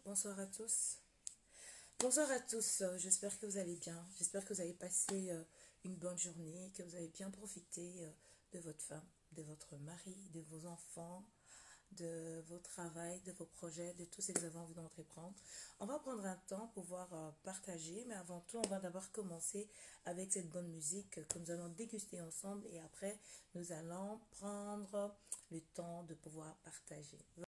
bonsoir à tous. Bonsoir à tous, j'espère que vous allez bien. J'espère que vous avez passé une bonne journée, que vous avez bien profité de votre femme, de votre mari, de vos enfants, de vos travails, de vos projets, de tout ce que vous avez envie d'entreprendre. On va prendre un temps pour pouvoir partager, mais avant tout, on va d'abord commencer avec cette bonne musique que nous allons déguster ensemble et après, nous allons prendre le temps de pouvoir partager. Voilà.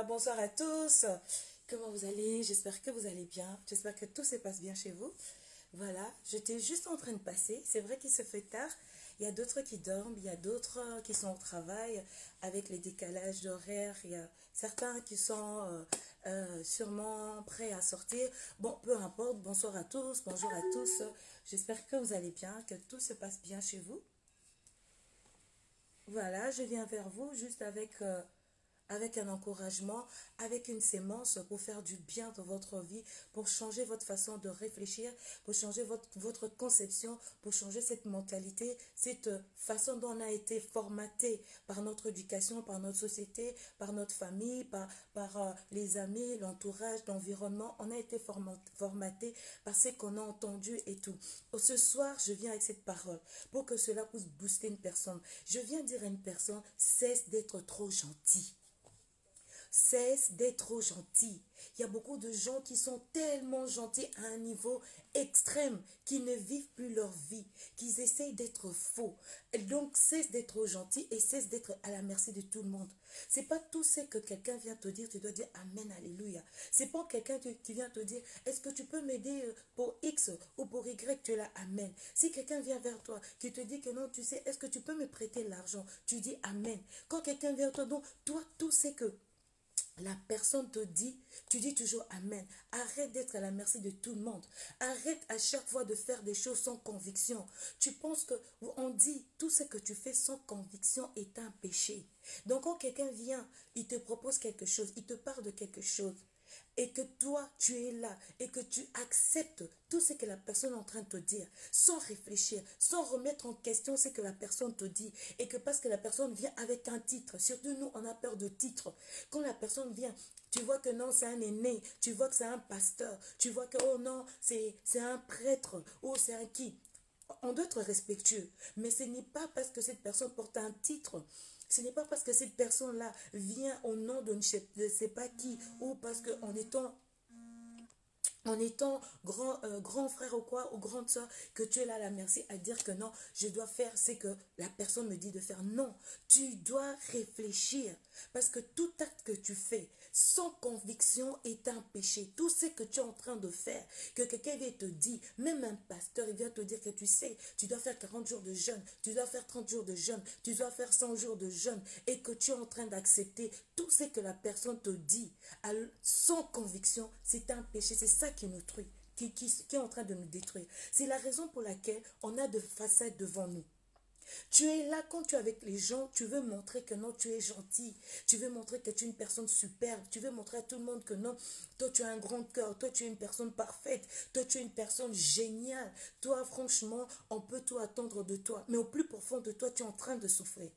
Bonsoir à tous. Comment vous allez? J'espère que vous allez bien. J'espère que tout se passe bien chez vous. Voilà, j'étais juste en train de passer. C'est vrai qu'il se fait tard. Il y a d'autres qui dorment, il y a d'autres qui sont au travail avec les décalages d'horaire. Il y a certains qui sont sûrement prêts à sortir. Bon, peu importe. Bonsoir à tous, bonjour à tous. J'espère que vous allez bien, que tout se passe bien chez vous. Voilà, je viens vers vous juste avec avec un encouragement, avec une sémence pour faire du bien dans votre vie, pour changer votre façon de réfléchir, pour changer votre conception, pour changer cette mentalité, cette façon dont on a été formaté par notre éducation, par notre société, par notre famille, par les amis, l'entourage, l'environnement. On a été formaté par ce qu'on a entendu et tout. Ce soir, je viens avec cette parole pour que cela puisse booster une personne. Je viens dire à une personne, cesse d'être trop gentil. Cesse d'être trop gentil. Il y a beaucoup de gens qui sont tellement gentils à un niveau extrême, qui ne vivent plus leur vie, qu'ils essayent d'être faux. Et donc, cesse d'être trop gentil et cesse d'être à la merci de tout le monde. C'est pas tout ce que quelqu'un vient te dire, tu dois dire Amen, Alléluia. C'est pas quelqu'un qui vient te dire, est-ce que tu peux m'aider pour X ou pour Y, tu es là, Amen. Si quelqu'un vient vers toi, qui te dit que non, tu sais, est-ce que tu peux me prêter l'argent, tu dis Amen. Quand quelqu'un vient vers toi, donc, toi, tout ce que la personne te dit, tu dis toujours Amen. Arrête d'être à la merci de tout le monde. Arrête à chaque fois de faire des choses sans conviction. Tu penses que, on dit, tout ce que tu fais sans conviction est un péché. Donc quand quelqu'un vient, il te propose quelque chose, il te parle de quelque chose, et que toi, tu es là, et que tu acceptes tout ce que la personne est en train de te dire, sans réfléchir, sans remettre en question ce que la personne te dit, et que parce que la personne vient avec un titre, surtout nous, on a peur de titre. Quand la personne vient, tu vois que non, c'est un aîné, tu vois que c'est un pasteur, tu vois que, oh non, c'est un prêtre, ou c'est un qui. On doit être respectueux, mais ce n'est pas parce que cette personne porte un titre, ce n'est pas parce que cette personne-là vient au nom de ne sais pas qui, ou parce qu'en étant grand frère ou quoi, ou grande soeur, que tu es là à la merci à dire que non, je dois faire ce que la personne me dit de faire. Non, tu dois réfléchir, parce que tout acte que tu fais sans conviction est un péché. Tout ce que tu es en train de faire, que quelqu'un vient te dire, même un pasteur, il vient te dire que tu sais, tu dois faire 40 jours de jeûne, tu dois faire 30 jours de jeûne, tu dois faire 100 jours de jeûne, et que tu es en train d'accepter tout ce que la personne te dit sans conviction, c'est un péché. C'est ça qui nous détruit, qui est en train de nous détruire. C'est la raison pour laquelle on a de facettes devant nous. Tu es là quand tu es avec les gens, tu veux montrer que non, tu es gentil. Tu veux montrer que tu es une personne superbe. Tu veux montrer à tout le monde que non, toi tu as un grand cœur. Toi tu es une personne parfaite. Toi tu es une personne géniale. Toi franchement, on peut tout attendre de toi. Mais au plus profond de toi, tu es en train de souffrir.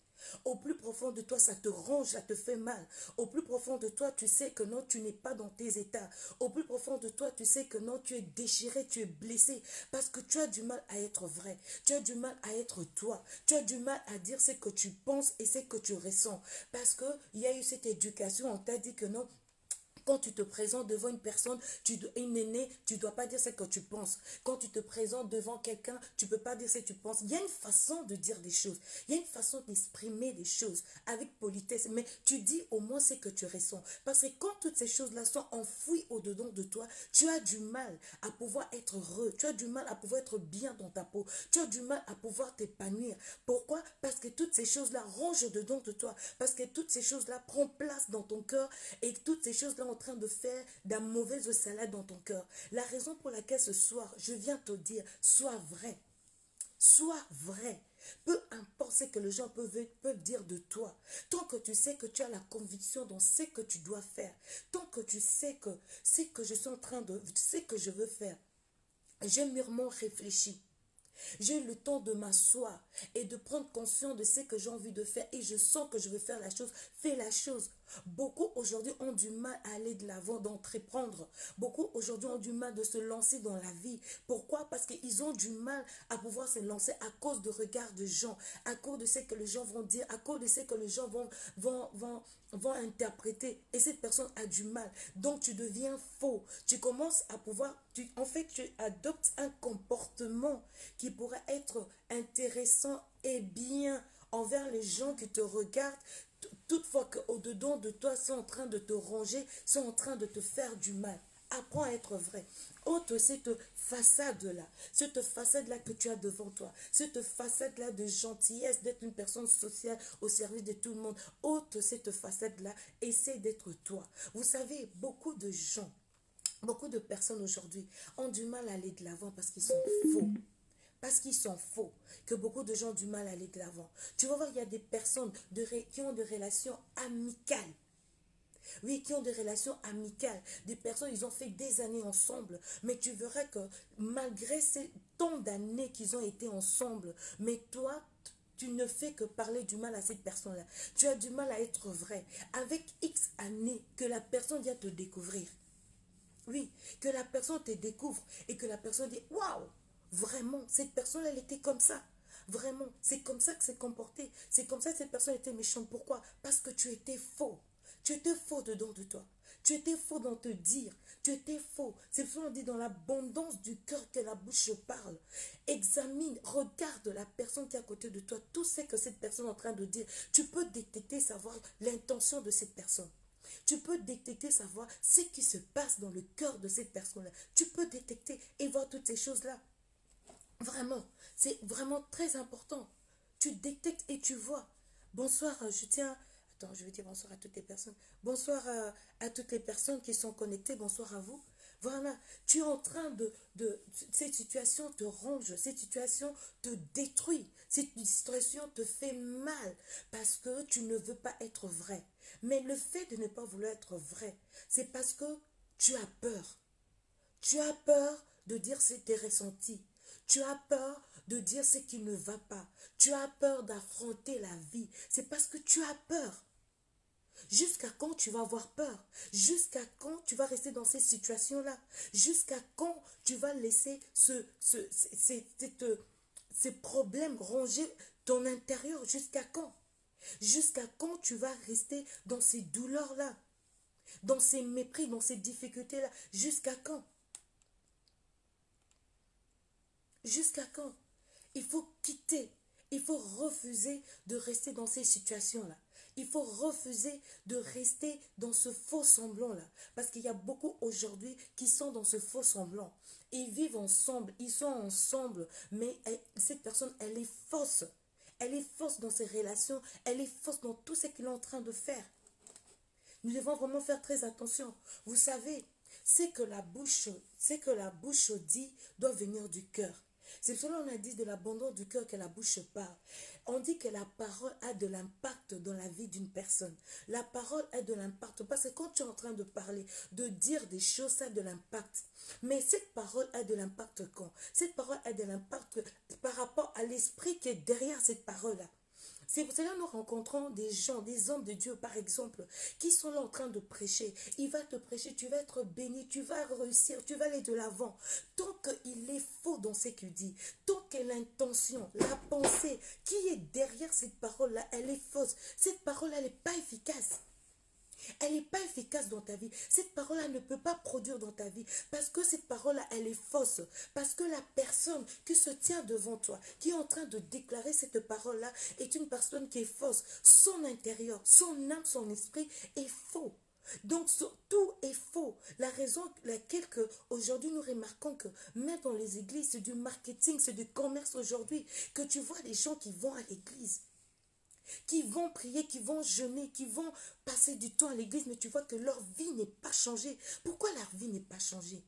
Au plus profond de toi, ça te ronge, ça te fait mal. Au plus profond de toi, tu sais que non, tu n'es pas dans tes états. Au plus profond de toi, tu sais que non, tu es déchiré, tu es blessé. Parce que tu as du mal à être vrai. Tu as du mal à être toi. Tu as du mal à dire ce que tu penses et ce que tu ressens. Parce qu'il y a eu cette éducation, on t'a dit que non, quand tu te présentes devant une personne, une aînée, tu ne dois pas dire ce que tu penses. Quand tu te présentes devant quelqu'un, tu ne peux pas dire ce que tu penses. Il y a une façon de dire des choses. Il y a une façon d'exprimer des choses avec politesse. Mais tu dis au moins ce que tu ressens. Parce que quand toutes ces choses-là sont enfouies au-dedans de toi, tu as du mal à pouvoir être heureux. Tu as du mal à pouvoir être bien dans ta peau. Tu as du mal à pouvoir t'épanouir. Pourquoi? Parce que toutes ces choses-là rongent au-dedans de toi. Parce que toutes ces choses-là prennent place dans ton cœur. Et toutes ces choses-là en train de faire de la mauvaise salade dans ton cœur. La raison pour laquelle ce soir, je viens te dire, sois vrai. Sois vrai. Peu importe ce que les gens peuvent dire de toi. Tant que tu sais que tu as la conviction dans ce que tu dois faire. Tant que tu sais que ce que je suis en train de... Ce que je veux faire. J'ai mûrement réfléchi. J'ai le temps de m'asseoir et de prendre conscience de ce que j'ai envie de faire et je sens que je veux faire la chose. Fais la chose. Beaucoup aujourd'hui ont du mal à aller de l'avant, d'entreprendre. Beaucoup aujourd'hui ont du mal de se lancer dans la vie. Pourquoi? Parce qu'ils ont du mal à pouvoir se lancer à cause de regards de gens, à cause de ce que les gens vont dire, à cause de ce que les gens vont interpréter. Et cette personne a du mal. Donc tu deviens faux. Tu commences à pouvoir... en fait, tu adoptes un comportement qui pourrait être intéressant et bien envers les gens qui te regardent. Toutefois qu'au-dedans de toi, sont en train de te ronger, sont en train de te faire du mal. Apprends à être vrai. Ôte cette façade-là que tu as devant toi, cette façade-là de gentillesse, d'être une personne sociale au service de tout le monde. Ôte cette façade-là, essaie d'être toi. Vous savez, beaucoup de gens, beaucoup de personnes aujourd'hui ont du mal à aller de l'avant parce qu'ils sont faux. Parce qu'ils sont faux, que beaucoup de gens ont du mal à aller de l'avant. Tu vas voir, il y a des personnes qui ont des relations amicales. Oui, qui ont des relations amicales. Des personnes, ils ont fait des années ensemble. Mais tu verras que malgré ces tant d'années qu'ils ont été ensemble, mais toi, tu ne fais que parler du mal à cette personne-là. Tu as du mal à être vrai. Avec X années que la personne vient te découvrir. Oui, que la personne te découvre et que la personne dit, waouh, vraiment, cette personne, elle était comme ça. Vraiment, c'est comme ça que c'est comporté. C'est comme ça que cette personne était méchante. Pourquoi? Parce que tu étais faux. Tu étais faux dedans de toi. Tu étais faux dans te dire. Tu étais faux. C'est ce qu'on dit dans l'abondance du cœur que la bouche parle. Examine, regarde la personne qui est à côté de toi. Tout ce que cette personne est en train de dire. Tu peux détecter, savoir l'intention de cette personne. Tu peux détecter, savoir ce qui se passe dans le cœur de cette personne-là. Tu peux détecter et voir toutes ces choses-là. Vraiment, c'est vraiment très important. Tu détectes et tu vois. Bonsoir, je tiens... Attends, je vais dire bonsoir à toutes les personnes. Bonsoir à toutes les personnes qui sont connectées. Bonsoir à vous. Voilà, tu es en train cette situation te ronge, cette situation te détruit, cette situation te fait mal parce que tu ne veux pas être vrai. Mais le fait de ne pas vouloir être vrai, c'est parce que tu as peur. Tu as peur de dire ce que tu ressenti. Tu as peur de dire ce qui ne va pas. Tu as peur d'affronter la vie. C'est parce que tu as peur. Jusqu'à quand tu vas avoir peur? Jusqu'à quand tu vas rester dans ces situations-là? Jusqu'à quand tu vas laisser ces problèmes ronger ton intérieur? Jusqu'à quand? Jusqu'à quand tu vas rester dans ces douleurs-là? Dans ces mépris, dans ces difficultés-là? Jusqu'à quand? Jusqu'à quand? Il faut quitter. Il faut refuser de rester dans ces situations-là. Il faut refuser de rester dans ce faux semblant-là. Parce qu'il y a beaucoup aujourd'hui qui sont dans ce faux semblant. Ils vivent ensemble, ils sont ensemble, mais cette personne, elle est fausse. Elle est fausse dans ses relations, elle est fausse dans tout ce qu'il est en train de faire. Nous devons vraiment faire très attention. Vous savez, c'est que la bouche dit doit venir du cœur. C'est cela on a dit de l'abondance du cœur que la bouche parle. On dit que la parole a de l'impact dans la vie d'une personne. La parole a de l'impact parce que quand tu es en train de parler, de dire des choses, ça a de l'impact. Mais cette parole a de l'impact quand? Cette parole a de l'impact par rapport à l'esprit qui est derrière cette parole-là. C'est pour cela que nous rencontrons des gens, des hommes de Dieu par exemple, qui sont là en train de prêcher. Il va te prêcher, tu vas être béni, tu vas réussir, tu vas aller de l'avant. Tant qu'il est faux dans ce qu'il dit, tant que l'intention, la pensée qui est derrière cette parole-là, elle est fausse. Cette parole-là, elle n'est pas efficace. Elle n'est pas efficace dans ta vie. Cette parole-là ne peut pas produire dans ta vie. Parce que cette parole-là, elle est fausse. Parce que la personne qui se tient devant toi, qui est en train de déclarer cette parole-là, est une personne qui est fausse. Son intérieur, son âme, son esprit est faux. Donc tout est faux. La raison laquelle aujourd'hui nous remarquons que même dans les églises, c'est du marketing, c'est du commerce aujourd'hui. Que tu vois les gens qui vont à l'église, qui vont prier, qui vont jeûner, qui vont passer du temps à l'église, mais tu vois que leur vie n'est pas changée. Pourquoi leur vie n'est pas changée?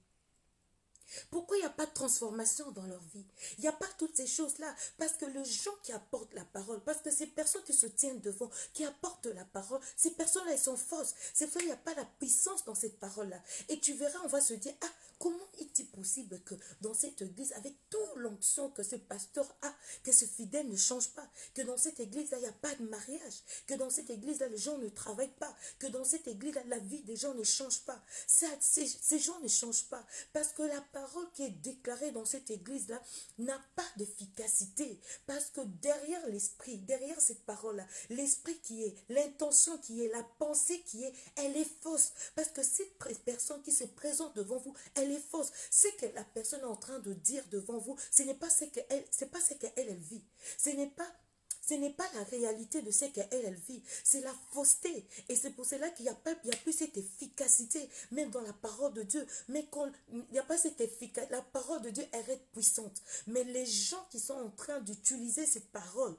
Pourquoi il n'y a pas de transformation dans leur vie? Il n'y a pas toutes ces choses-là. Parce que les gens qui apportent la parole, parce que ces personnes qui se tiennent devant, qui apportent la parole, ces personnes-là, elles sont fausses. C'est pour ça qu'il n'y a pas la puissance dans cette parole-là. Et tu verras, on va se dire, ah, comment est-il possible que dans cette église, avec toute l'onction que ce pasteur a, que ce fidèle ne change pas, que dans cette église-là, il n'y a pas de mariage, que dans cette église-là, les gens ne travaillent pas, que dans cette église-là, la vie des gens ne change pas. Ces gens ne changent pas parce que la parole qui est déclarée dans cette église-là n'a pas d'efficacité. Parce que derrière l'esprit, derrière cette parole-là, l'esprit qui est, l'intention qui est, la pensée qui est, elle est fausse. Parce que cette personne qui se présente devant vous, elle est fausse. Ce que la personne est en train de dire devant vous, ce n'est pas ce qu'elle vit. Ce n'est pas la réalité de ce qu'elle vit. C'est la fausseté. Et c'est pour cela qu'il n'y a plus cette efficacité, même dans la parole de Dieu. Mais quand il n'y a pas cette efficacité, la parole de Dieu, elle est puissante. Mais les gens qui sont en train d'utiliser cette parole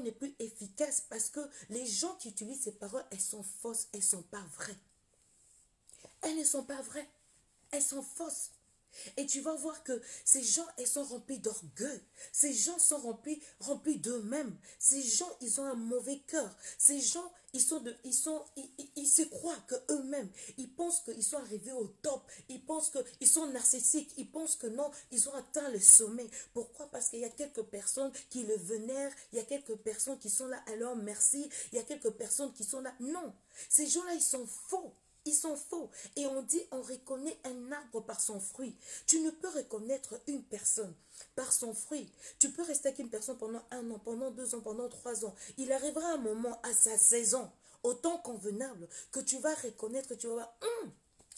n'est plus efficace parce que les gens qui utilisent ces paroles, elles sont fausses, elles ne sont pas vraies. Elles ne sont pas vraies. Elles sont fausses. Et tu vas voir que ces gens, ils sont remplis d'orgueil. Ces gens sont remplis d'eux-mêmes. Ces gens, ils ont un mauvais cœur. Ces gens, ils se croient que eux-mêmes, ils pensent qu'ils sont arrivés au top. Ils pensent qu'ils sont narcissiques. Ils pensent que non, ils ont atteint le sommet. Pourquoi? Parce qu'il y a quelques personnes qui le vénèrent. Il y a quelques personnes qui sont là, alors merci. Il y a quelques personnes qui sont là. Non, ces gens-là, ils sont faux. Ils sont faux. Et on dit, on reconnaît un arbre par son fruit. Tu ne peux reconnaître une personne par son fruit. Tu peux rester avec une personne pendant 1 an, pendant 2 ans, pendant 3 ans. Il arrivera un moment à sa saison, au temps convenable, que tu vas reconnaître, que tu vas voir,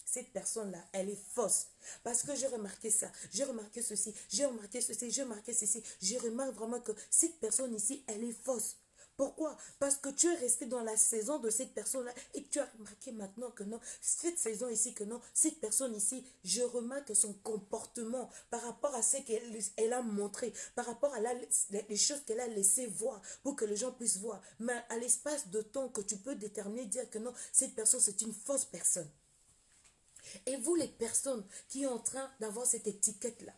cette personne-là, elle est fausse. Parce que j'ai remarqué ça, j'ai remarqué ceci, j'ai remarqué ceci, j'ai remarqué ceci. Je remarque vraiment que cette personne ici, elle est fausse. Pourquoi? Parce que tu es resté dans la saison de cette personne-là et tu as remarqué maintenant que non, cette saison ici, que non, cette personne ici, je remarque son comportement par rapport à ce qu'elle a montré, par rapport à les choses qu'elle a laissé voir pour que les gens puissent voir. Mais à l'espace de temps que tu peux déterminer, dire que non, cette personne, c'est une fausse personne. Et vous, les personnes qui sont en train d'avoir cette étiquette-là,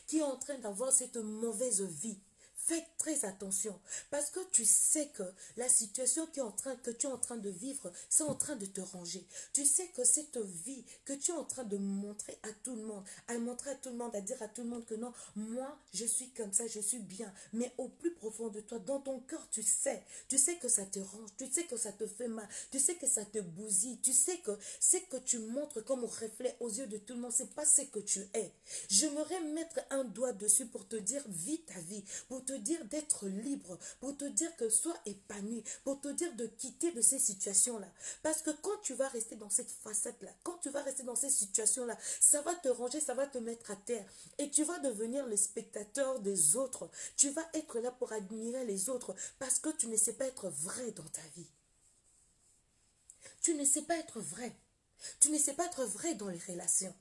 qui sont en train d'avoir cette mauvaise vie, faites très attention parce que tu sais que la situation que tu es en train de vivre, c'est en train de te ranger. Tu sais que cette vie que tu es en train de montrer à tout le monde, à dire à tout le monde que non, moi, je suis comme ça, je suis bien. Mais au plus profond de toi, dans ton cœur, tu sais que ça te range, tu sais que ça te fait mal, tu sais que ça te bousille, tu sais que ce que tu montres comme reflet aux yeux de tout le monde, c'est pas ce que tu es. J'aimerais mettre un doigt dessus pour te dire, vis ta vie, pour te dire d'être libre, pour te dire que sois épanoui, pour te dire de quitter de ces situations-là. Parce que quand tu vas rester dans cette facette-là, quand tu vas rester dans ces situations-là, ça va te ranger, ça va te mettre à terre. Et tu vas devenir le spectateur des autres. Tu vas être là pour admirer les autres parce que tu ne sais pas être vrai dans ta vie. Tu ne sais pas être vrai. Tu ne sais pas être vrai dans les relations.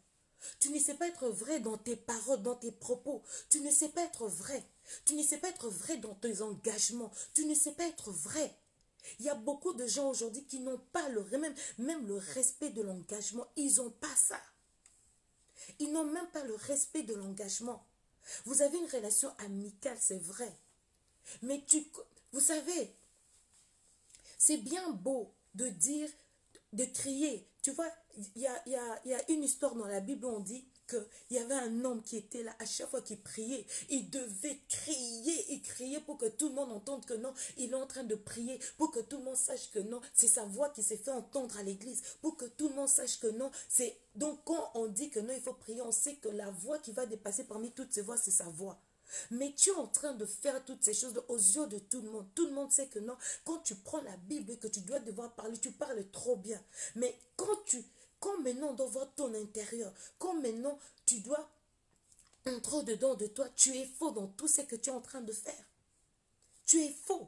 Tu ne sais pas être vrai dans tes paroles, dans tes propos. Tu ne sais pas être vrai. Tu ne sais pas être vrai dans tes engagements. Tu ne sais pas être vrai. Il y a beaucoup de gens aujourd'hui qui n'ont pas même le respect de l'engagement. Ils n'ont pas ça. Ils n'ont même pas le respect de l'engagement. Vous avez une relation amicale, c'est vrai. Mais vous savez, c'est bien beau de dire, de crier. Tu vois, il y a une histoire dans la Bible où on dit qu'il y avait un homme qui était là, à chaque fois qu'il priait, il devait crier et crier pour que tout le monde entende que non, il est en train de prier, pour que tout le monde sache que non, c'est sa voix qui s'est fait entendre à l'église, pour que tout le monde sache que non, c'est... Donc quand on dit que non, il faut prier, on sait que la voix qui va dépasser parmi toutes ces voix, c'est sa voix. Mais tu es en train de faire toutes ces choses aux yeux de tout le monde. Tout le monde sait que non, quand tu prends la Bible et que tu dois devoir parler, tu parles trop bien. Mais quand maintenant on doit voir ton intérieur, quand maintenant tu dois entrer au-dedans de toi, tu es faux dans tout ce que tu es en train de faire. Tu es faux.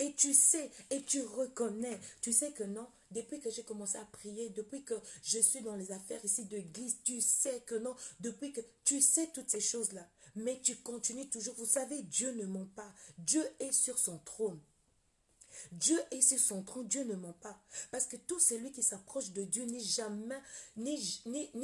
Et tu sais, et tu reconnais, tu sais que non, depuis que j'ai commencé à prier, depuis que je suis dans les affaires ici d'église, tu sais que non, depuis que tu sais toutes ces choses-là, mais tu continues toujours. Vous savez, Dieu ne ment pas. Dieu est sur son trône. Dieu est sur son trône, Dieu ne ment pas. Parce que tout celui qui s'approche de Dieu n'est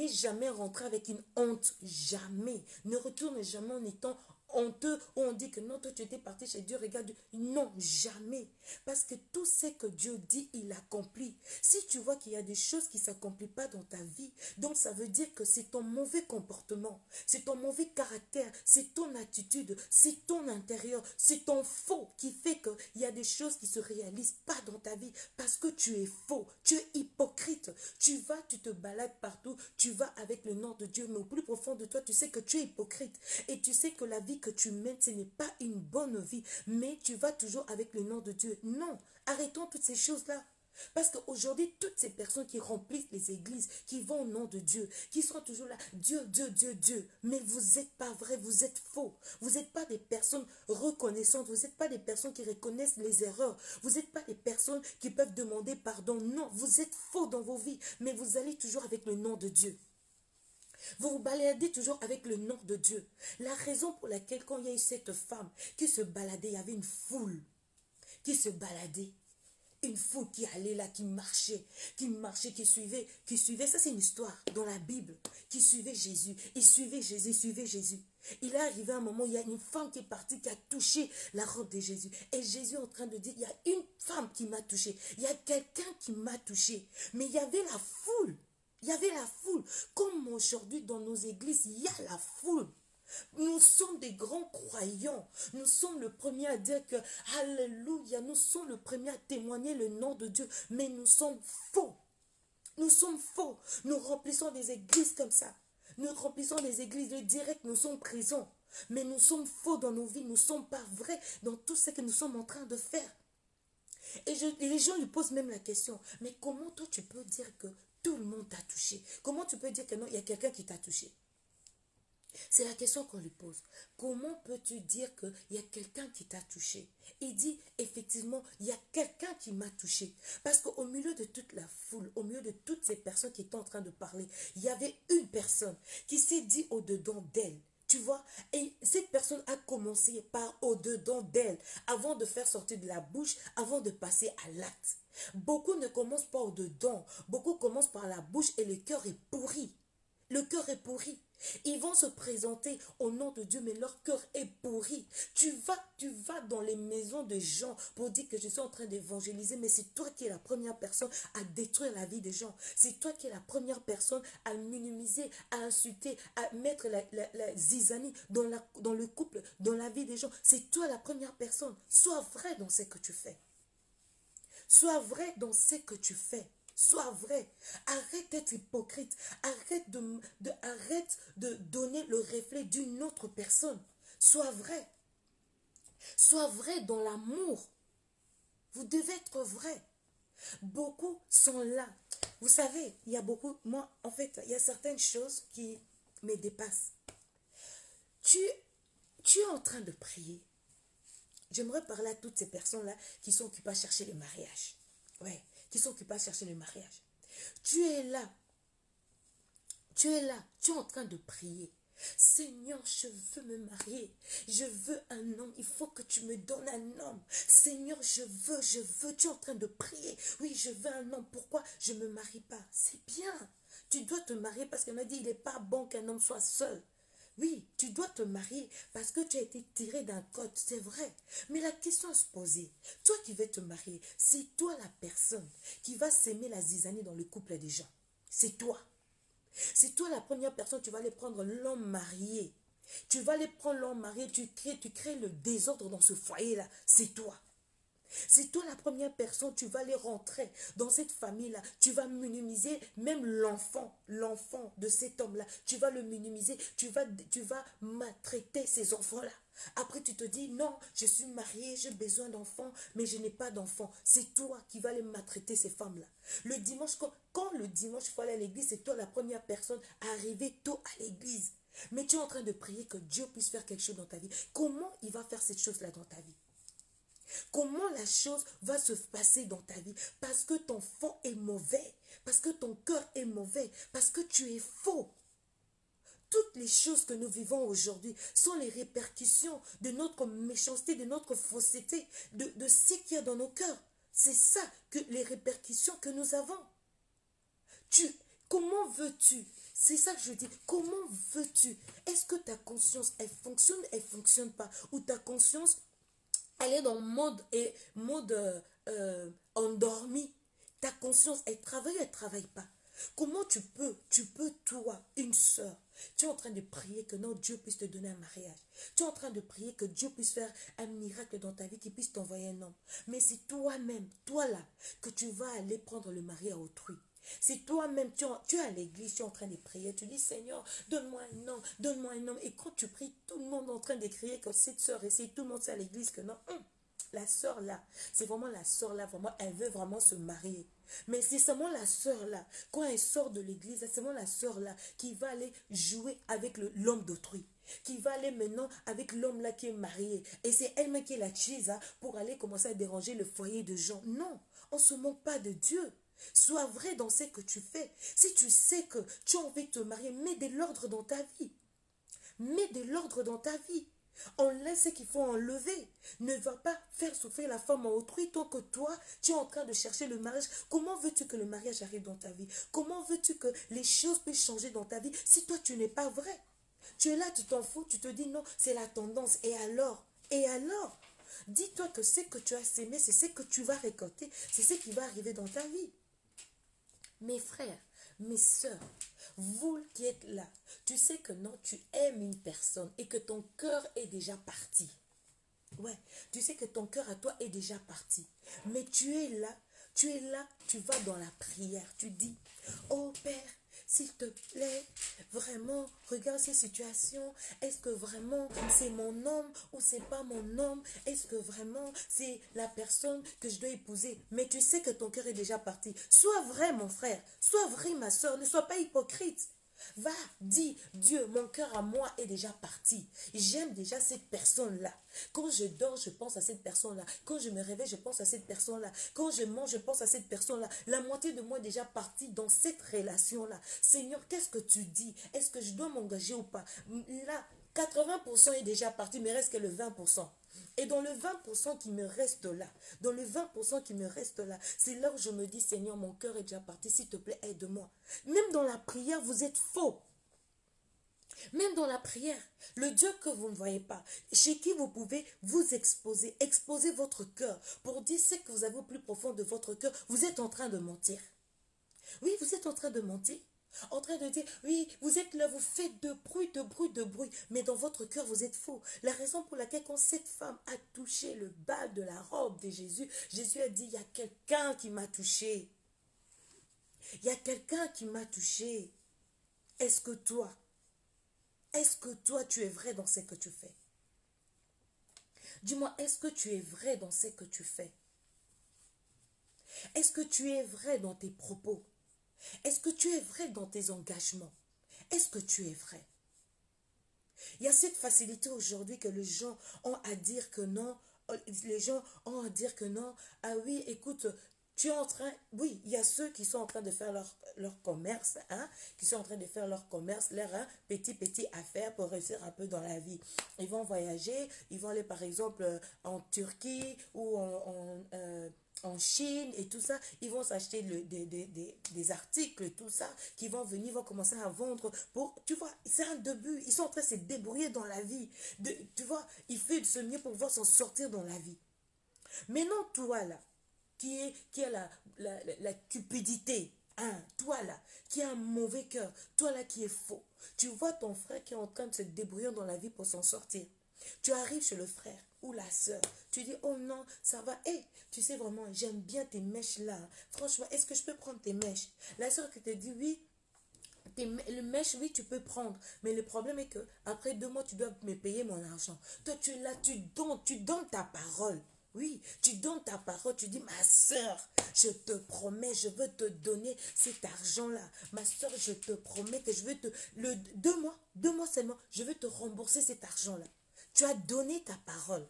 jamais rentré avec une honte. Jamais. Ne retourne jamais en étant honteux où on dit que non, toi tu étais parti chez Dieu, regarde Dieu. Non, jamais. Parce que tout ce que Dieu dit, il accomplit. Si tu vois qu'il y a des choses qui ne s'accomplissent pas dans ta vie, donc ça veut dire que c'est ton mauvais comportement, c'est ton mauvais caractère, c'est ton attitude, c'est ton intérieur, c'est ton faux qui fait qu'il y a des choses qui ne se réalisent pas dans ta vie parce que tu es faux, tu es hypocrite. Tu te balades partout, tu vas avec le nom de Dieu, mais au plus profond de toi, tu sais que tu es hypocrite et tu sais que la vie que tu mènes, ce n'est pas une bonne vie, mais tu vas toujours avec le nom de Dieu. Non, arrêtons toutes ces choses-là. Parce qu'aujourd'hui, toutes ces personnes qui remplissent les églises, qui vont au nom de Dieu, qui sont toujours là, Dieu, Dieu, Dieu, Dieu, mais vous n'êtes pas vrai, vous êtes faux. Vous n'êtes pas des personnes reconnaissantes, vous n'êtes pas des personnes qui reconnaissent les erreurs, vous n'êtes pas des personnes qui peuvent demander pardon. Non, vous êtes faux dans vos vies, mais vous allez toujours avec le nom de Dieu. Vous vous baladez toujours avec le nom de Dieu. La raison pour laquelle quand il y a eu cette femme qui se baladait, il y avait une foule qui se baladait. Une foule qui allait là, qui marchait, qui suivait. Ça, c'est une histoire dans la Bible. Qui suivait Jésus. Il suivait Jésus, il suivait Jésus. Il est arrivé un moment où il y a une femme qui est partie, qui a touché la robe de Jésus. Et Jésus est en train de dire, il y a une femme qui m'a touché. Il y a quelqu'un qui m'a touché. Mais il y avait la foule. Il y avait la foule. Comme aujourd'hui dans nos églises, il y a la foule. Nous sommes des grands croyants. Nous sommes le premier à dire que, alléluia, nous sommes le premier à témoigner le nom de Dieu. Mais nous sommes faux. Nous sommes faux. Nous remplissons des églises comme ça. Nous remplissons des églises de direct. Nous sommes présents. Mais nous sommes faux dans nos vies. Nous ne sommes pas vrais dans tout ce que nous sommes en train de faire. Et les gens lui posent même la question. Mais comment toi tu peux dire que tout le monde t'a touché? Comment tu peux dire que non, il y a quelqu'un qui t'a touché? C'est la question qu'on lui pose. Comment peux-tu dire qu'il y a quelqu'un qui t'a touché? Il dit, effectivement, il y a quelqu'un qui m'a touché. Parce qu'au milieu de toute la foule, au milieu de toutes ces personnes qui étaient en train de parler, il y avait une personne qui s'est dit au-dedans d'elle. Tu vois, et cette personne a commencé par au-dedans d'elle, avant de faire sortir de la bouche, avant de passer à l'acte. Beaucoup ne commencent pas au-dedans, beaucoup commencent par la bouche et le cœur est pourri. Le cœur est pourri. Ils vont se présenter au nom de Dieu, mais leur cœur est pourri. Tu vas dans les maisons de gens pour dire que je suis en train d'évangéliser, mais c'est toi qui es la première personne à détruire la vie des gens. C'est toi qui es la première personne à minimiser, à insulter, à mettre la zizanie dans le couple, dans la vie des gens. C'est toi la première personne. Sois vrai dans ce que tu fais. Sois vrai dans ce que tu fais. Sois vrai. Arrête d'être hypocrite. Arrête de donner le reflet d'une autre personne. Sois vrai. Sois vrai dans l'amour. Vous devez être vrai. Beaucoup sont là. Vous savez, il y a beaucoup... Moi, en fait, il y a certaines choses qui me dépassent. Tu es en train de prier. J'aimerais parler à toutes ces personnes-là qui sont occupées à chercher le mariage. Ouais, qui sont occupées à chercher le mariage. Tu es là, tu es en train de prier. Seigneur, je veux me marier, je veux un homme, il faut que tu me donnes un homme. Seigneur, je veux, tu es en train de prier. Oui, je veux un homme, pourquoi je ne me marie pas? C'est bien, tu dois te marier parce qu'on a dit, il n'est pas bon qu'un homme soit seul. Oui, tu dois te marier parce que tu as été tiré d'un code, c'est vrai. Mais la question à se poser, toi qui veux te marier, c'est toi la personne qui va s'aimer la zizanie dans le couple des gens. C'est toi. C'est toi la première personne, tu vas aller prendre l'homme marié. Tu vas aller prendre l'homme marié, tu crées le désordre dans ce foyer-là. C'est toi. C'est toi la première personne, tu vas aller rentrer dans cette famille-là. Tu vas minimiser même l'enfant de cet homme-là. Tu vas le minimiser, tu vas maltraiter ces enfants-là. Après, tu te dis, non, je suis mariée, j'ai besoin d'enfants, mais je n'ai pas d'enfants. C'est toi qui vas aller maltraiter ces femmes-là. Le dimanche, quand le dimanche, il faut aller à l'église, c'est toi la première personne à arriver tôt à l'église. Mais tu es en train de prier que Dieu puisse faire quelque chose dans ta vie. Comment il va faire cette chose-là dans ta vie? Comment la chose va se passer dans ta vie? Parce que ton fond est mauvais. Parce que ton cœur est mauvais. Parce que tu es faux. Toutes les choses que nous vivons aujourd'hui sont les répercussions de notre méchanceté, de notre fausseté, de ce qu'il y a dans nos cœurs. C'est ça, que les répercussions que nous avons. Comment veux-tu? C'est ça que je dis. Comment veux-tu? Est-ce que ta conscience, elle fonctionne pas? Ou ta conscience, elle est dans le mode endormi. Ta conscience, elle travaille pas. Comment tu peux, toi, une sœur, tu es en train de prier que non, Dieu puisse te donner un mariage. Tu es en train de prier que Dieu puisse faire un miracle dans ta vie, qu'il puisse t'envoyer un homme. Mais c'est toi-même, toi là, que tu vas aller prendre le mari à autrui. C'est toi-même, tu es à l'église, tu es en train de prier, tu dis Seigneur, donne-moi un homme, donne-moi un homme. Et quand tu pries, tout le monde est en train de crier que cette sœur essaie, tout le monde sait à l'église que non, la sœur là, c'est vraiment la sœur là, vraiment, elle veut vraiment se marier. Mais c'est seulement la sœur là, quand elle sort de l'église, c'est seulement la sœur là qui va aller jouer avec l'homme d'autrui. Qui va aller maintenant avec l'homme là qui est marié. Et c'est elle-même qui est la chisa pour aller commencer à déranger le foyer de gens. Non, on ne se moque pas de Dieu. Sois vrai dans ce que tu fais. Si tu sais que tu as envie de te marier, mets de l'ordre dans ta vie. Mets de l'ordre dans ta vie. Enlève ce qu'il faut enlever. Ne va pas faire souffrir la femme en autrui tant que toi, tu es en train de chercher le mariage. Comment veux-tu que le mariage arrive dans ta vie? Comment veux-tu que les choses puissent changer dans ta vie si toi, tu n'es pas vrai? Tu es là, tu t'en fous, tu te dis non, c'est la tendance. Et alors? Et alors? Dis-toi que ce que tu as sémé, c'est ce que tu vas récolter. C'est ce qui va arriver dans ta vie. Mes frères, mes sœurs, vous qui êtes là, tu sais que non, tu aimes une personne et que ton cœur est déjà parti. Ouais, tu sais que ton cœur à toi est déjà parti. Mais tu es là, tu vas dans la prière. Tu dis, oh Père, s'il te plaît, vraiment, regarde ces situations. Est-ce que vraiment c'est mon homme ou c'est pas mon homme? Est-ce que vraiment c'est la personne que je dois épouser? Mais tu sais que ton cœur est déjà parti. Sois vrai, mon frère. Sois vrai, ma soeur. Ne sois pas hypocrite. Va, dis, Dieu, mon cœur à moi est déjà parti. J'aime déjà cette personne-là. Quand je dors, je pense à cette personne-là. Quand je me réveille, je pense à cette personne-là. Quand je mange, je pense à cette personne-là. La moitié de moi est déjà partie dans cette relation-là. Seigneur, qu'est-ce que tu dis? Est-ce que je dois m'engager ou pas? Là, 80% est déjà parti, mais reste que le 20%. Et dans le 20% qui me reste là, dans le 20% qui me reste là, c'est là où je me dis, Seigneur, mon cœur est déjà parti, s'il te plaît, aide-moi. Même dans la prière, vous êtes faux. Même dans la prière, le Dieu que vous ne voyez pas, chez qui vous pouvez vous exposer, exposer votre cœur pour dire ce que vous avez au plus profond de votre cœur, vous êtes en train de mentir. Oui, vous êtes en train de mentir. En train de dire, oui, vous êtes là, vous faites de bruit, de bruit, de bruit, mais dans votre cœur, vous êtes faux. La raison pour laquelle, quand cette femme a touché le bas de la robe de Jésus, Jésus a dit, il y a quelqu'un qui m'a touché. Il y a quelqu'un qui m'a touché. Est-ce que toi, tu es vrai dans ce que tu fais? Dis-moi, est-ce que tu es vrai dans ce que tu fais? Est-ce que tu es vrai dans tes propos? Est-ce que tu es vrai dans tes engagements? Est-ce que tu es vrai? Il y a cette facilité aujourd'hui que les gens ont à dire que non. Les gens ont à dire que non. Ah oui, écoute, tu es en train... Oui, il y a ceux qui sont en train de faire leur commerce, hein, qui sont en train de faire leur commerce, leur petit affaire pour réussir un peu dans la vie. Ils vont voyager, ils vont aller par exemple en Turquie ou en Chine et tout ça, ils vont s'acheter des articles, tout ça, qui vont venir, ils vont commencer à vendre pour, tu vois, c'est un début, ils sont en train de se débrouiller dans la vie, tu vois, ils font de ce mieux pour pouvoir s'en sortir dans la vie. Mais non, toi là, qui a la cupidité, hein, toi là, qui a un mauvais cœur, toi là qui est faux, tu vois ton frère qui est en train de se débrouiller dans la vie pour s'en sortir. Tu arrives chez le frère ou la soeur, tu dis, oh non, ça va, hé, tu sais vraiment, j'aime bien tes mèches là, franchement, est-ce que je peux prendre tes mèches? La soeur qui te dit, oui, le mèche, oui, tu peux prendre. Mais le problème est que après 2 mois, tu dois me payer mon argent. Toi, tu es là, tu donnes ta parole. Oui, tu donnes ta parole. Tu dis, ma soeur, je te promets, je veux te donner cet argent-là. Ma soeur, je te promets que je veux te... 2 mois seulement, je veux te rembourser cet argent-là. Tu as donné ta parole.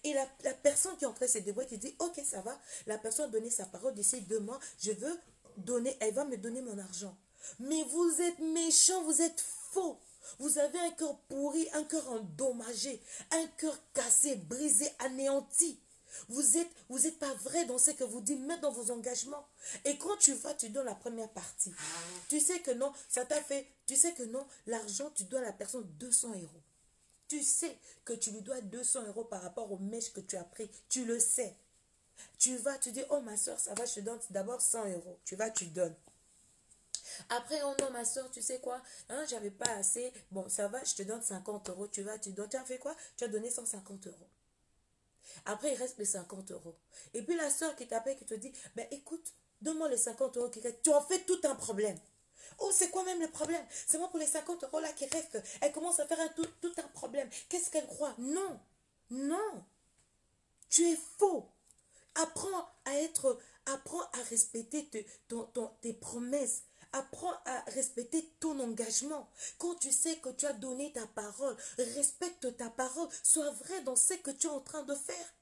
Et la personne qui est en train de se débrouiller, qui dit, ok, ça va. La personne a donné sa parole d'ici 2 mois, je veux donner, elle va me donner mon argent. Mais vous êtes méchants, vous êtes faux. Vous avez un cœur pourri, un cœur endommagé, un cœur cassé, brisé, anéanti. Vous êtes pas vrai dans ce que vous dites, même dans vos engagements. Et quand tu vas, tu donnes la première partie. Tu sais que non, ça t'a fait, tu sais que non, l'argent, tu dois à la personne 200 €. Tu sais que tu lui dois 200 € par rapport aux mèches que tu as pris. Tu le sais. Tu vas, tu dis, oh ma soeur, ça va, je te donne d'abord 100 €. Tu vas, tu donnes. Après, oh non, ma soeur, tu sais quoi, hein, j'avais pas assez. Bon, ça va, je te donne 50 €. Tu vas, tu donnes. Tu as fait quoi? Tu as donné 150 €. Après, il reste les 50 €. Et puis la soeur qui t'appelle, qui te dit, ben écoute, donne-moi les 50 € qui restent. Tu en fais tout un problème. Oh, c'est quoi même le problème? C'est moi pour les 50 € là qui restent. Elle commence à faire tout un problème. Qu'est-ce qu'elle croit? Non, non, tu es faux. Apprends à respecter tes promesses. Apprends à respecter ton engagement. Quand tu sais que tu as donné ta parole, respecte ta parole. Sois vrai dans ce que tu es en train de faire.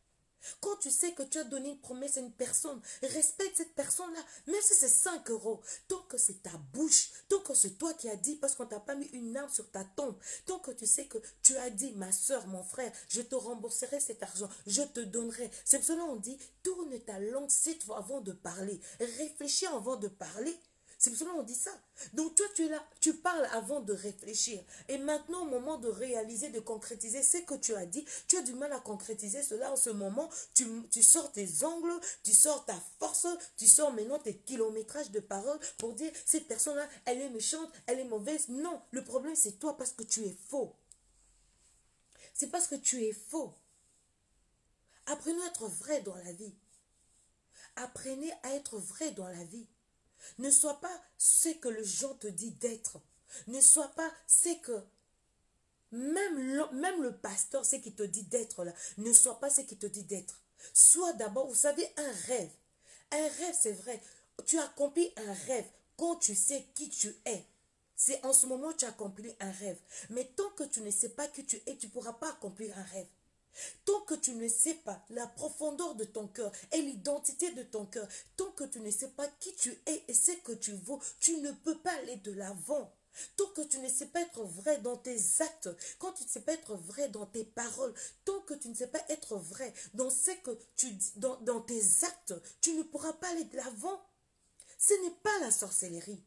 Quand tu sais que tu as donné une promesse à une personne, respecte cette personne-là, même si c'est 5 euros. Tant que c'est ta bouche, tant que c'est toi qui as dit, parce qu'on ne t'a pas mis une arme sur ta tombe, tant que tu sais que tu as dit, ma soeur, mon frère, je te rembourserai cet argent, je te donnerai. C'est pour cela qu'on dit, tourne ta langue 7 fois avant de parler. Réfléchis avant de parler. C'est pour cela qu'on dit ça. Donc toi, tu es là, tu parles avant de réfléchir. Et maintenant, au moment de réaliser, de concrétiser ce que tu as dit, tu as du mal à concrétiser cela en ce moment. Tu sors tes angles, tu sors ta force, tu sors maintenant tes kilométrages de paroles pour dire, cette personne-là, elle est méchante, elle est mauvaise. Non, le problème c'est toi parce que tu es faux. C'est parce que tu es faux. Apprenez à être vrai dans la vie. Apprenez à être vrai dans la vie. Ne sois pas ce que le gens te dit d'être. Ne sois pas ce que même le pasteur, ce qui te dit d'être là. Ne sois pas ce qui te dit d'être. Sois d'abord, vous savez, un rêve. Un rêve, c'est vrai. Tu accomplis un rêve quand tu sais qui tu es. C'est en ce moment que tu accomplis un rêve. Mais tant que tu ne sais pas qui tu es, tu ne pourras pas accomplir un rêve. Tant que tu ne sais pas la profondeur de ton cœur et l'identité de ton cœur, tant que tu ne sais pas qui tu es et ce que tu vaux, tu ne peux pas aller de l'avant. Tant que tu ne sais pas être vrai dans tes actes, quand tu ne sais pas être vrai dans tes paroles, tant que tu ne sais pas être vrai dans ce que tu dis, dans tes actes, tu ne pourras pas aller de l'avant. Ce n'est pas la sorcellerie.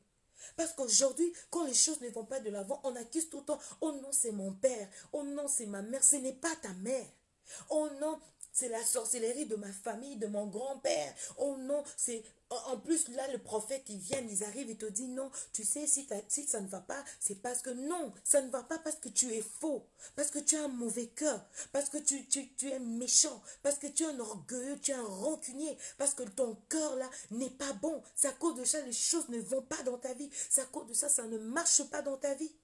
Parce qu'aujourd'hui, quand les choses ne vont pas de l'avant, on accuse tout le temps, oh non, c'est mon père, oh non, c'est ma mère, ce n'est pas ta mère. Oh non, c'est la sorcellerie de ma famille, de mon grand-père. Oh non, c'est... En plus, là, le prophète, ils viennent, ils arrivent, ils te disent non, tu sais, si ça ne va pas, c'est parce que non, ça ne va pas parce que tu es faux, parce que tu as un mauvais cœur, parce que tu es méchant, parce que tu es un orgueilleux, tu es un rancunier, parce que ton cœur, là, n'est pas bon. C'est à cause de ça, les choses ne vont pas dans ta vie. C'est à cause de ça, ça ne marche pas dans ta vie.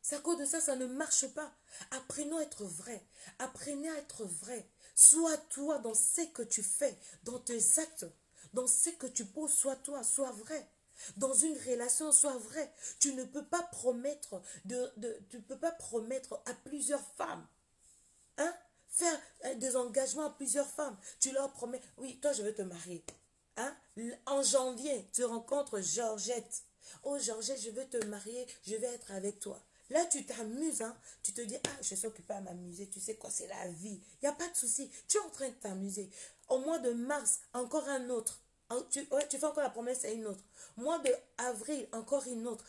C'est à cause de ça, ça ne marche pas. Apprenons à être vrai. Apprenez à être vrai. Sois toi dans ce que tu fais, dans tes actes, dans ce que tu poses, sois toi, sois vrai. Dans une relation, sois vrai. Tu ne peux pas promettre tu peux pas promettre à plusieurs femmes. Hein? Faire des engagements à plusieurs femmes. Tu leur promets, oui, toi je vais te marier. Hein? En janvier, tu rencontres Georgette. Oh Georgette, je veux te marier, je vais être avec toi. Là, tu t'amuses, hein? Tu te dis, ah, je suis occupée à m'amuser, tu sais quoi, c'est la vie. Il n'y a pas de souci, tu es en train de t'amuser. Au mois de mars, encore un autre. Ouais, tu fais encore la promesse à une autre. Mois de avril, encore une autre.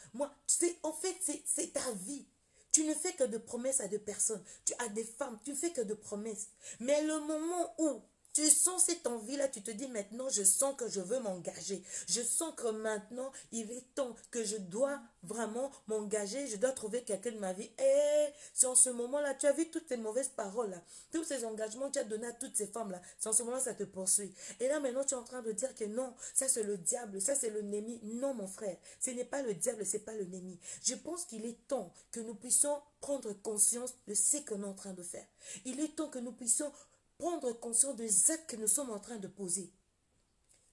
En fait, c'est ta vie. Tu ne fais que de promesses à des personnes. Tu as des femmes, tu ne fais que de promesses. Mais le moment où tu sens cette envie-là, tu te dis maintenant, je sens que je veux m'engager. Je sens que maintenant, il est temps que je dois vraiment m'engager. Je dois trouver quelqu'un de ma vie. Et c'est en ce moment-là, tu as vu toutes ces mauvaises paroles-là. Tous ces engagements que tu as donnés à toutes ces femmes-là. C'est en ce moment-là, ça te poursuit. Et là, maintenant, tu es en train de dire que non, ça c'est le diable, ça c'est le l'ennemi. Non, mon frère, ce n'est pas le diable, ce n'est pas le l'ennemi. Je pense qu'il est temps que nous puissions prendre conscience de ce que nous sommes en train de faire. Il est temps que nous puissions prendre conscience des actes que nous sommes en train de poser.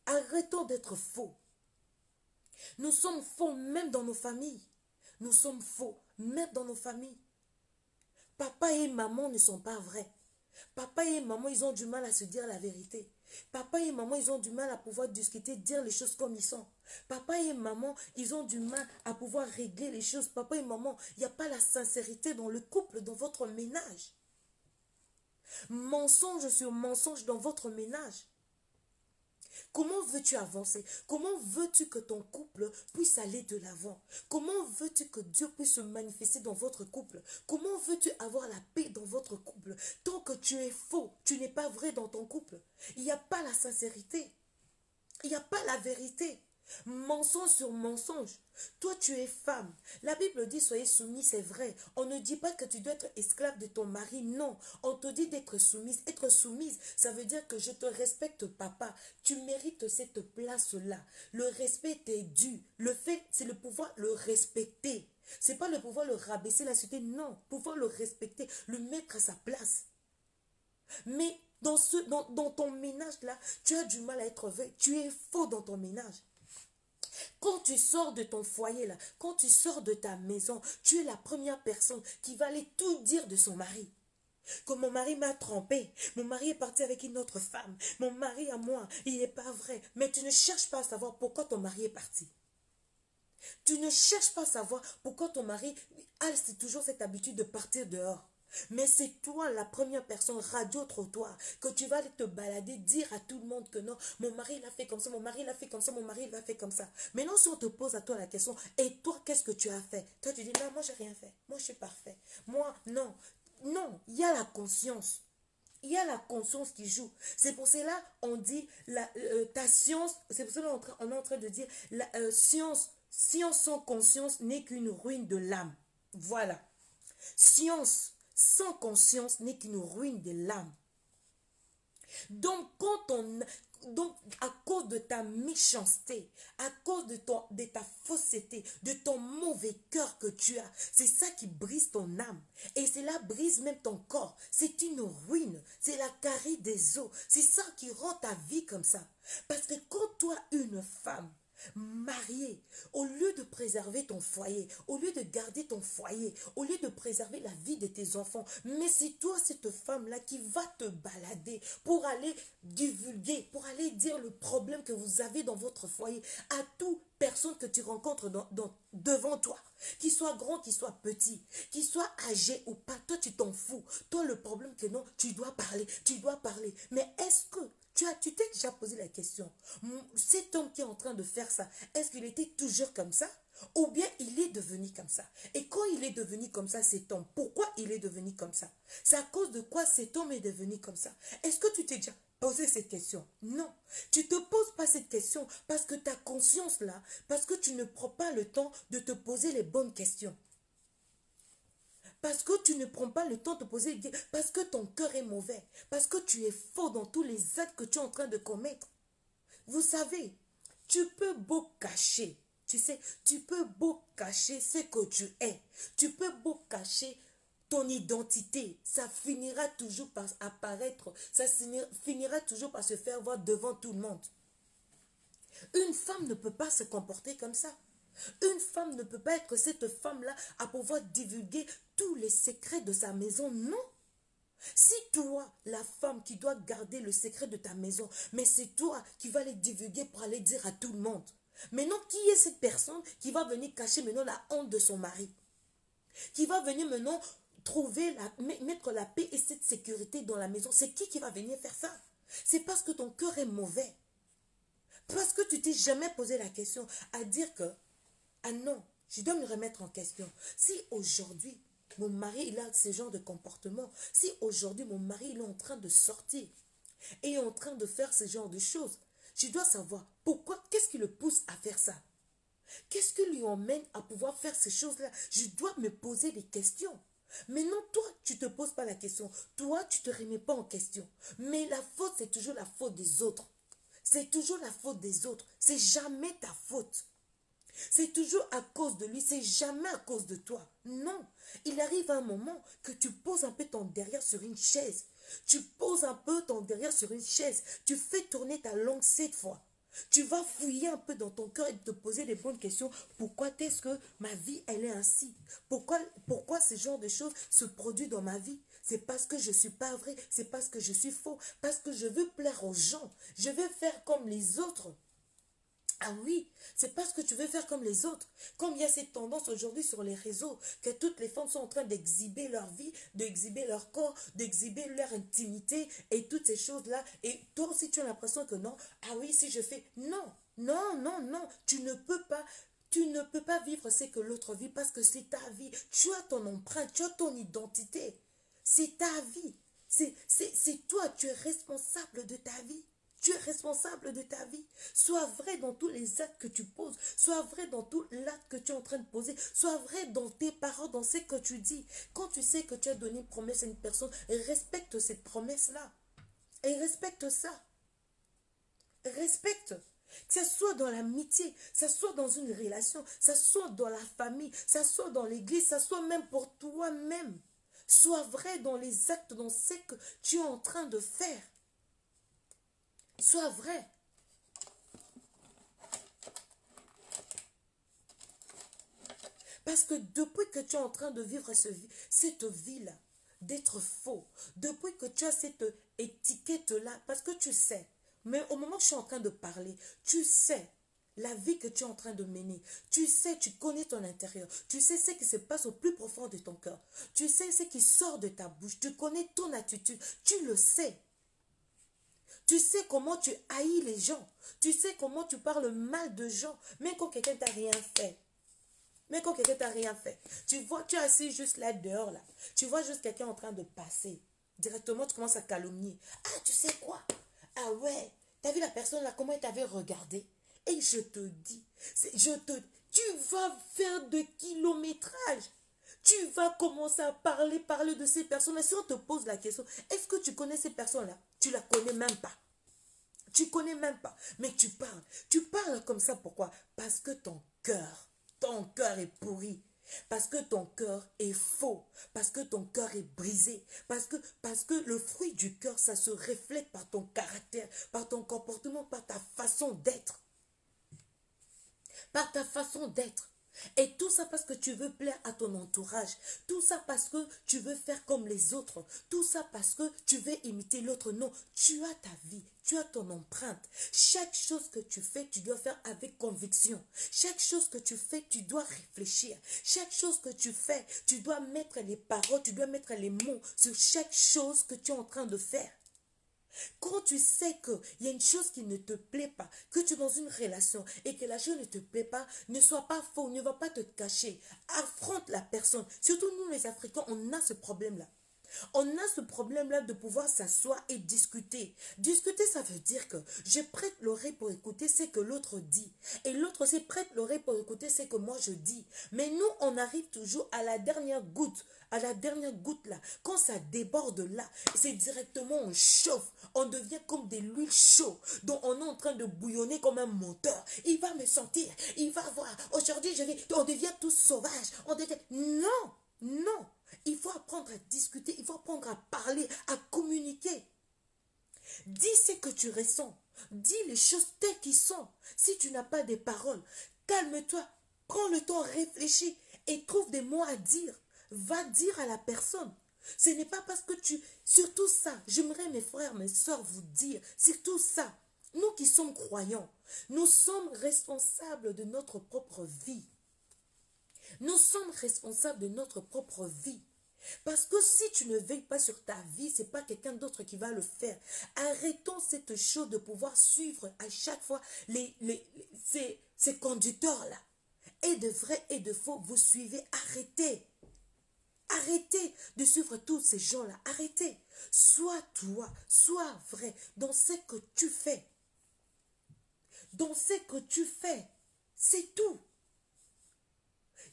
Arrêtons d'être faux. Nous sommes faux même dans nos familles. Nous sommes faux même dans nos familles. Papa et maman ne sont pas vrais. Papa et maman, ils ont du mal à se dire la vérité. Papa et maman, ils ont du mal à pouvoir discuter, dire les choses comme ils sont. Papa et maman, ils ont du mal à pouvoir régler les choses. Papa et maman, il n'y a pas la sincérité dans le couple, dans votre ménage. Mensonge sur mensonge dans votre ménage. Comment veux-tu avancer? Comment veux-tu que ton couple puisse aller de l'avant? Comment veux-tu que Dieu puisse se manifester dans votre couple? Comment veux-tu avoir la paix dans votre couple? Tant que tu es faux, tu n'es pas vrai dans ton couple. Il n'y a pas la sincérité. Il n'y a pas la vérité. Mensonge sur mensonge. Toi, tu es femme. La Bible dit, soyez soumis, c'est vrai. On ne dit pas que tu dois être esclave de ton mari. Non. On te dit d'être soumise. Être soumise, ça veut dire que je te respecte, papa. Tu mérites cette place-là. Le respect t'est dû. Le fait, c'est le pouvoir le respecter. C'est pas le pouvoir le rabaisser, la société. Non. Pouvoir le respecter, le mettre à sa place. Mais dans ton ménage-là, tu as du mal à être vrai. Tu es faux dans ton ménage. Quand tu sors de ton foyer, là, quand tu sors de ta maison, tu es la première personne qui va aller tout dire de son mari. Que mon mari m'a trompé. Mon mari est parti avec une autre femme. Mon mari à moi, il n'est pas vrai. Mais tu ne cherches pas à savoir pourquoi ton mari est parti. Tu ne cherches pas à savoir pourquoi ton mari a toujours cette habitude de partir dehors. Mais c'est toi la première personne radio-trottoir que tu vas aller te balader, dire à tout le monde que non, mon mari l'a fait comme ça, mon mari l'a fait comme ça, mon mari l'a fait comme ça. Maintenant, si on te pose à toi la question, et toi, qu'est-ce que tu as fait? Toi, tu dis, non, moi, j'ai rien fait. Moi, je suis parfait. Moi, non. Non, il y a la conscience. Il y a la conscience qui joue. C'est pour cela on dit ta science, c'est pour cela on est en train de dire la science sans conscience n'est qu'une ruine de l'âme. Voilà. Science sans conscience n'est qu'une ruine de l'âme. Donc, à cause de ta méchanceté, à cause de ta fausseté, de ton mauvais cœur que tu as, c'est ça qui brise ton âme. Et cela brise même ton corps. C'est une ruine. C'est la carie des os. C'est ça qui rend ta vie comme ça. Parce que quand toi, une femme, mariée, au lieu de préserver ton foyer, au lieu de garder ton foyer, au lieu de préserver la vie de tes enfants, mais c'est toi cette femme-là qui va te balader pour aller divulguer, pour aller dire le problème que vous avez dans votre foyer à toute personne que tu rencontres devant toi, qu'il soit grand, qu'il soit petit, qu'il soit âgé ou pas, toi tu t'en fous. Toi le problème que non, tu dois parler, mais est-ce que tu t'es déjà posé la question, cet homme qui est en train de faire ça, est-ce qu'il était toujours comme ça? Ou bien il est devenu comme ça? Et quand il est devenu comme ça, cet homme, pourquoi il est devenu comme ça? C'est à cause de quoi cet homme est devenu comme ça? Est-ce que tu t'es déjà posé cette question? Non. Tu ne te poses pas cette question parce que ta conscience là, parce que tu ne prends pas le temps de te poser les bonnes questions. Parce que tu ne prends pas le temps de poser, parce que ton cœur est mauvais, parce que tu es faux dans tous les actes que tu es en train de commettre. Vous savez, tu peux beau cacher, tu sais, tu peux beau cacher ce que tu es, tu peux beau cacher ton identité, ça finira toujours par apparaître, ça finira toujours par se faire voir devant tout le monde. Une femme ne peut pas se comporter comme ça. Une femme ne peut pas être cette femme-là à pouvoir divulguer tous les secrets de sa maison. Non. Si toi, la femme qui doit garder le secret de ta maison, mais c'est toi qui vas les divulguer pour aller dire à tout le monde. Maintenant, qui est cette personne qui va venir cacher maintenant la honte de son mari? Qui va venir maintenant mettre la paix et cette sécurité dans la maison? C'est qui va venir faire ça? C'est parce que ton cœur est mauvais. Parce que tu t'es jamais posé la question à dire que ah non, je dois me remettre en question. Si aujourd'hui, mon mari il a ce genre de comportement, si aujourd'hui mon mari il est en train de sortir et est en train de faire ce genre de choses, je dois savoir pourquoi, qu'est-ce qui le pousse à faire ça? Qu'est-ce qui lui emmène à pouvoir faire ces choses-là? Je dois me poser des questions. Mais non, toi, tu ne te poses pas la question. Toi, tu ne te remets pas en question. Mais la faute, c'est toujours la faute des autres. C'est toujours la faute des autres. C'est jamais ta faute. C'est toujours à cause de lui, c'est jamais à cause de toi. Non, il arrive un moment que tu poses un peu ton derrière sur une chaise. Tu poses un peu ton derrière sur une chaise. Tu fais tourner ta langue 7 fois. Tu vas fouiller un peu dans ton cœur et te poser les bonnes questions. Pourquoi est-ce que ma vie, elle est ainsi? Pourquoi ce genre de choses se produit dans ma vie? C'est parce que je ne suis pas vrai, c'est parce que je suis faux, parce que je veux plaire aux gens. Je veux faire comme les autres. Ah oui, c'est parce que tu veux faire comme les autres. Comme il y a cette tendance aujourd'hui sur les réseaux, que toutes les femmes sont en train d'exhiber leur vie, d'exhiber leur corps, d'exhiber leur intimité et toutes ces choses-là. Et toi aussi, tu as l'impression que non. Ah oui, si je fais... Non, non, non, non. Tu ne peux pas vivre ce que l'autre vit parce que c'est ta vie. Tu as ton empreinte, tu as ton identité. C'est ta vie. C'est toi, tu es responsable de ta vie. Tu es responsable de ta vie. Sois vrai dans tous les actes que tu poses. Sois vrai dans tout l'acte que tu es en train de poser. Sois vrai dans tes paroles, dans ce que tu dis. Quand tu sais que tu as donné une promesse à une personne, respecte cette promesse-là. Et respecte ça. Respecte. Que ce soit dans l'amitié, que ce soit dans une relation, que ce soit dans la famille, que ce soit dans l'église, que ce soit même pour toi-même. Sois vrai dans les actes, dans ce que tu es en train de faire. Sois vrai. Parce que depuis que tu es en train de vivre cette vie-là, d'être faux, depuis que tu as cette étiquette-là, parce que tu sais, mais au moment où je suis en train de parler, tu sais la vie que tu es en train de mener. Tu sais, tu connais ton intérieur. Tu sais ce qui se passe au plus profond de ton cœur. Tu sais ce qui sort de ta bouche. Tu connais ton attitude. Tu le sais. Tu sais comment tu haïs les gens. Tu sais comment tu parles mal de gens, même quand quelqu'un t'a rien fait. Mais quand quelqu'un t'a rien fait, tu vois, tu es assis juste là dehors, là. Tu vois juste quelqu'un en train de passer. Directement, tu commences à calomnier. Ah, tu sais quoi? Ah ouais, t'as vu la personne là, comment elle t'avait regardé? Et je te dis, tu vas faire de kilométrage. Tu vas commencer à parler de ces personnes-là. Si on te pose la question, est-ce que tu connais ces personnes-là? Tu la connais même pas. Tu connais même pas. Mais tu parles. Tu parles comme ça, pourquoi? Parce que ton cœur est pourri. Parce que ton cœur est faux. Parce que ton cœur est brisé. Parce que le fruit du cœur, ça se reflète par ton caractère, par ton comportement, par ta façon d'être. Par ta façon d'être. Et tout ça parce que tu veux plaire à ton entourage. Tout ça parce que tu veux faire comme les autres. Tout ça parce que tu veux imiter l'autre. Non, tu as ta vie. Tu as ton empreinte. Chaque chose que tu fais, tu dois faire avec conviction. Chaque chose que tu fais, tu dois réfléchir. Chaque chose que tu fais, tu dois mettre les paroles, tu dois mettre les mots sur chaque chose que tu es en train de faire. Quand tu sais qu'il y a une chose qui ne te plaît pas, que tu es dans une relation et que la chose ne te plaît pas, ne sois pas faux, ne va pas te cacher. Affronte la personne. Surtout nous les Africains, on a ce problème-là. On a ce problème-là de pouvoir s'asseoir et discuter. Discuter, ça veut dire que je prête l'oreille pour écouter ce que l'autre dit. Et l'autre aussi prête l'oreille pour écouter ce que moi je dis. Mais nous, on arrive toujours à la dernière goutte. À la dernière goutte là. Quand ça déborde là, c'est directement on chauffe. On devient comme de l'huile chaude. Donc on est en train de bouillonner comme un moteur. Il va me sentir. Il va voir. Aujourd'hui, on devient tous sauvages. Non, non. Il faut apprendre à discuter, il faut apprendre à parler, à communiquer. Dis ce que tu ressens. Dis les choses telles qu'elles sont. Si tu n'as pas de paroles, calme-toi, prends le temps, réfléchis et trouve des mots à dire. Va dire à la personne. Ce n'est pas parce que surtout ça, j'aimerais mes frères, mes soeurs vous dire, surtout ça. Nous qui sommes croyants, nous sommes responsables de notre propre vie. Nous sommes responsables de notre propre vie. Parce que si tu ne veilles pas sur ta vie, ce n'est pas quelqu'un d'autre qui va le faire. Arrêtons cette chose de pouvoir suivre à chaque fois ces conducteurs-là. Et de vrai et de faux, vous suivez, arrêtez. Arrêtez de suivre tous ces gens-là. Arrêtez. Sois toi, sois vrai dans ce que tu fais. Dans ce que tu fais. C'est tout.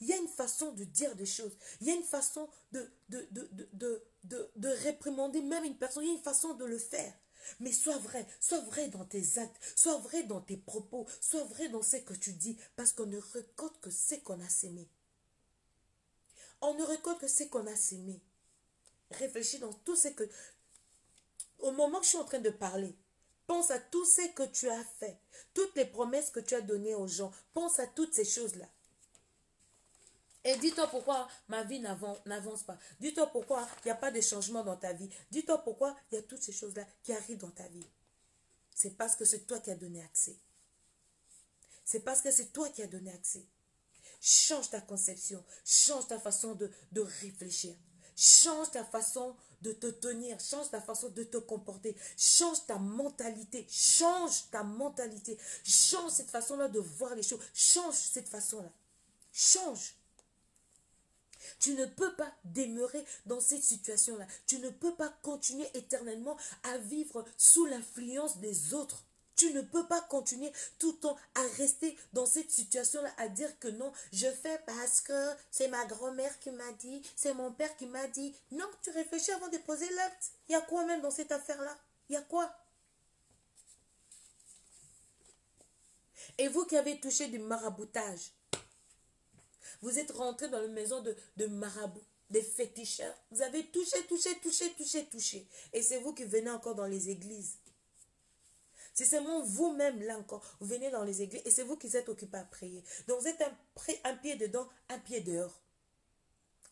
Il y a une façon de dire des choses. Il y a une façon de réprimander même une personne. Il y a une façon de le faire. Mais sois vrai dans tes actes, sois vrai dans tes propos, sois vrai dans ce que tu dis, parce qu'on ne récolte que ce qu'on a sémé. On ne récolte que ce qu'on a sémé. Réfléchis dans tout ce que... Au moment que je suis en train de parler, pense à tout ce que tu as fait, toutes les promesses que tu as données aux gens, pense à toutes ces choses-là. Et dis-toi pourquoi ma vie n'avance pas. Dis-toi pourquoi il n'y a pas de changement dans ta vie. Dis-toi pourquoi il y a toutes ces choses-là qui arrivent dans ta vie. C'est parce que c'est toi qui as donné accès. C'est parce que c'est toi qui as donné accès. Change ta conception. Change ta façon de réfléchir. Change ta façon de te tenir. Change ta façon de te comporter. Change ta mentalité. Change ta mentalité. Change cette façon-là de voir les choses. Change cette façon-là. Change. Tu ne peux pas demeurer dans cette situation-là. Tu ne peux pas continuer éternellement à vivre sous l'influence des autres. Tu ne peux pas continuer tout le temps à rester dans cette situation-là, à dire que non, je fais parce que c'est ma grand-mère qui m'a dit, c'est mon père qui m'a dit. Non, tu réfléchis avant de poser l'acte. Il y a quoi même dans cette affaire-là? Il y a quoi? Et vous qui avez touché du maraboutage, vous êtes rentré dans la maison de marabouts, des féticheurs. Vous avez touché. Et c'est vous qui venez encore dans les églises. C'est seulement vous-même là encore. Vous venez dans les églises et c'est vous qui êtes occupés à prier. Donc vous êtes un pied dedans, un pied dehors.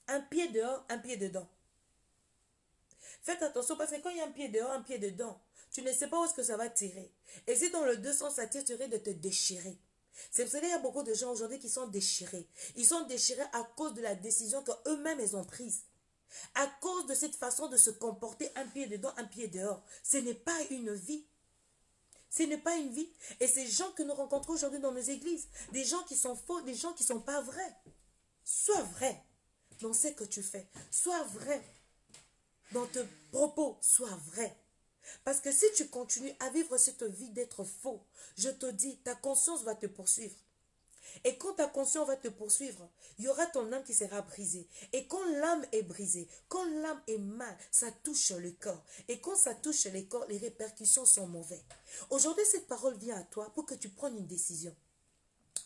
Un pied dehors, un pied dedans. Faites attention parce que quand il y a un pied dehors, un pied dedans, tu ne sais pas où est-ce que ça va tirer. Et si dans le deux sens, ça tire, tu risques de te déchirer. C'est pour ça qu'il y a beaucoup de gens aujourd'hui qui sont déchirés. Ils sont déchirés à cause de la décision qu'eux-mêmes ils ont prise. À cause de cette façon de se comporter, un pied dedans, un pied dehors. Ce n'est pas une vie. Ce n'est pas une vie. Et ces gens que nous rencontrons aujourd'hui dans nos églises, des gens qui sont faux, des gens qui ne sont pas vrais. Sois vrai dans ce que tu fais. Sois vrai dans tes propos. Sois vrai. Parce que si tu continues à vivre cette vie d'être faux, je te dis, ta conscience va te poursuivre. Et quand ta conscience va te poursuivre, il y aura ton âme qui sera brisée. Et quand l'âme est brisée, quand l'âme est mal, ça touche le corps. Et quand ça touche le corps, les répercussions sont mauvaises. Aujourd'hui, cette parole vient à toi pour que tu prennes une décision.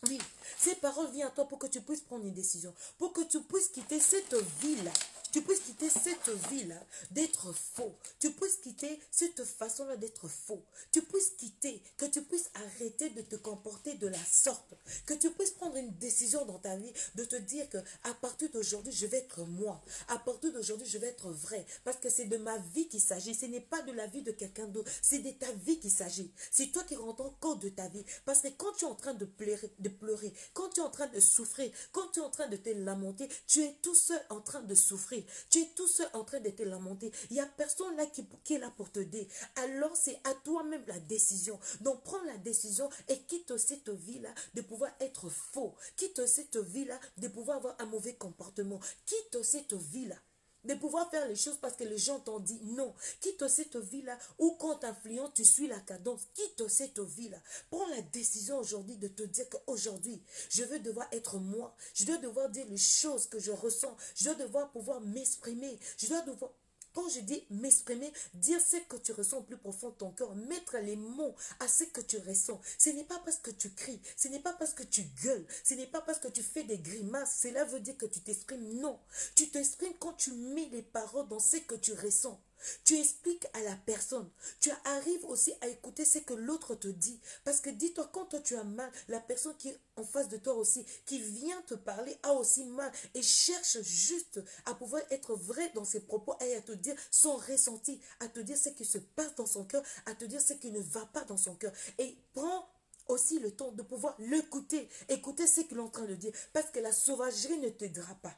Oui, ces paroles viennent à toi pour que tu puisses prendre une décision. Pour que tu puisses quitter cette vie-là. Tu puisses quitter cette vie-là d'être faux. Tu puisses quitter cette façon-là d'être faux. Tu puisses quitter, que tu puisses arrêter de te comporter de la sorte. Que tu puisses prendre une décision dans ta vie de te dire que à partir d'aujourd'hui, je vais être moi. À partir d'aujourd'hui, je vais être vrai. Parce que c'est de ma vie qu'il s'agit. Ce n'est pas de la vie de quelqu'un d'autre. C'est de ta vie qu'il s'agit. C'est toi qui rentres en compte de ta vie. Parce que quand tu es en train de pleurer, quand tu es en train de souffrir, quand tu es en train de te lamenter, tu es tout seul en train de souffrir. Tu es tout seul en train de te lamenter. Il n'y a personne là qui est là pour te dire. Alors c'est à toi-même la décision. Donc prends la décision et quitte cette vie-là de pouvoir être faux. Quitte cette vie-là de pouvoir avoir un mauvais comportement. Quitte cette vie-là de pouvoir faire les choses parce que les gens t'ont dit non. Quitte cette vie-là où quand t'influence, tu suis la cadence. Quitte cette vie-là. Prends la décision aujourd'hui de te dire qu'aujourd'hui, je veux devoir être moi. Je dois devoir dire les choses que je ressens. Je dois devoir pouvoir m'exprimer. Je dois devoir... Quand je dis m'exprimer, dire ce que tu ressens au plus profond de ton cœur, mettre les mots à ce que tu ressens. Ce n'est pas parce que tu cries, ce n'est pas parce que tu gueules, ce n'est pas parce que tu fais des grimaces, cela veut dire que tu t'exprimes. Non, tu t'exprimes quand tu mets les paroles dans ce que tu ressens. Tu expliques à la personne. Tu arrives aussi à écouter ce que l'autre te dit. Parce que dis-toi, quand toi tu as mal, la personne qui est en face de toi aussi, qui vient te parler, a aussi mal et cherche juste à pouvoir être vrai dans ses propos et à te dire son ressenti, à te dire ce qui se passe dans son cœur, à te dire ce qui ne va pas dans son cœur. Et prends aussi le temps de pouvoir l'écouter, écouter ce qu'il est en train de dire. Parce que la sauvagerie ne t'aidera pas.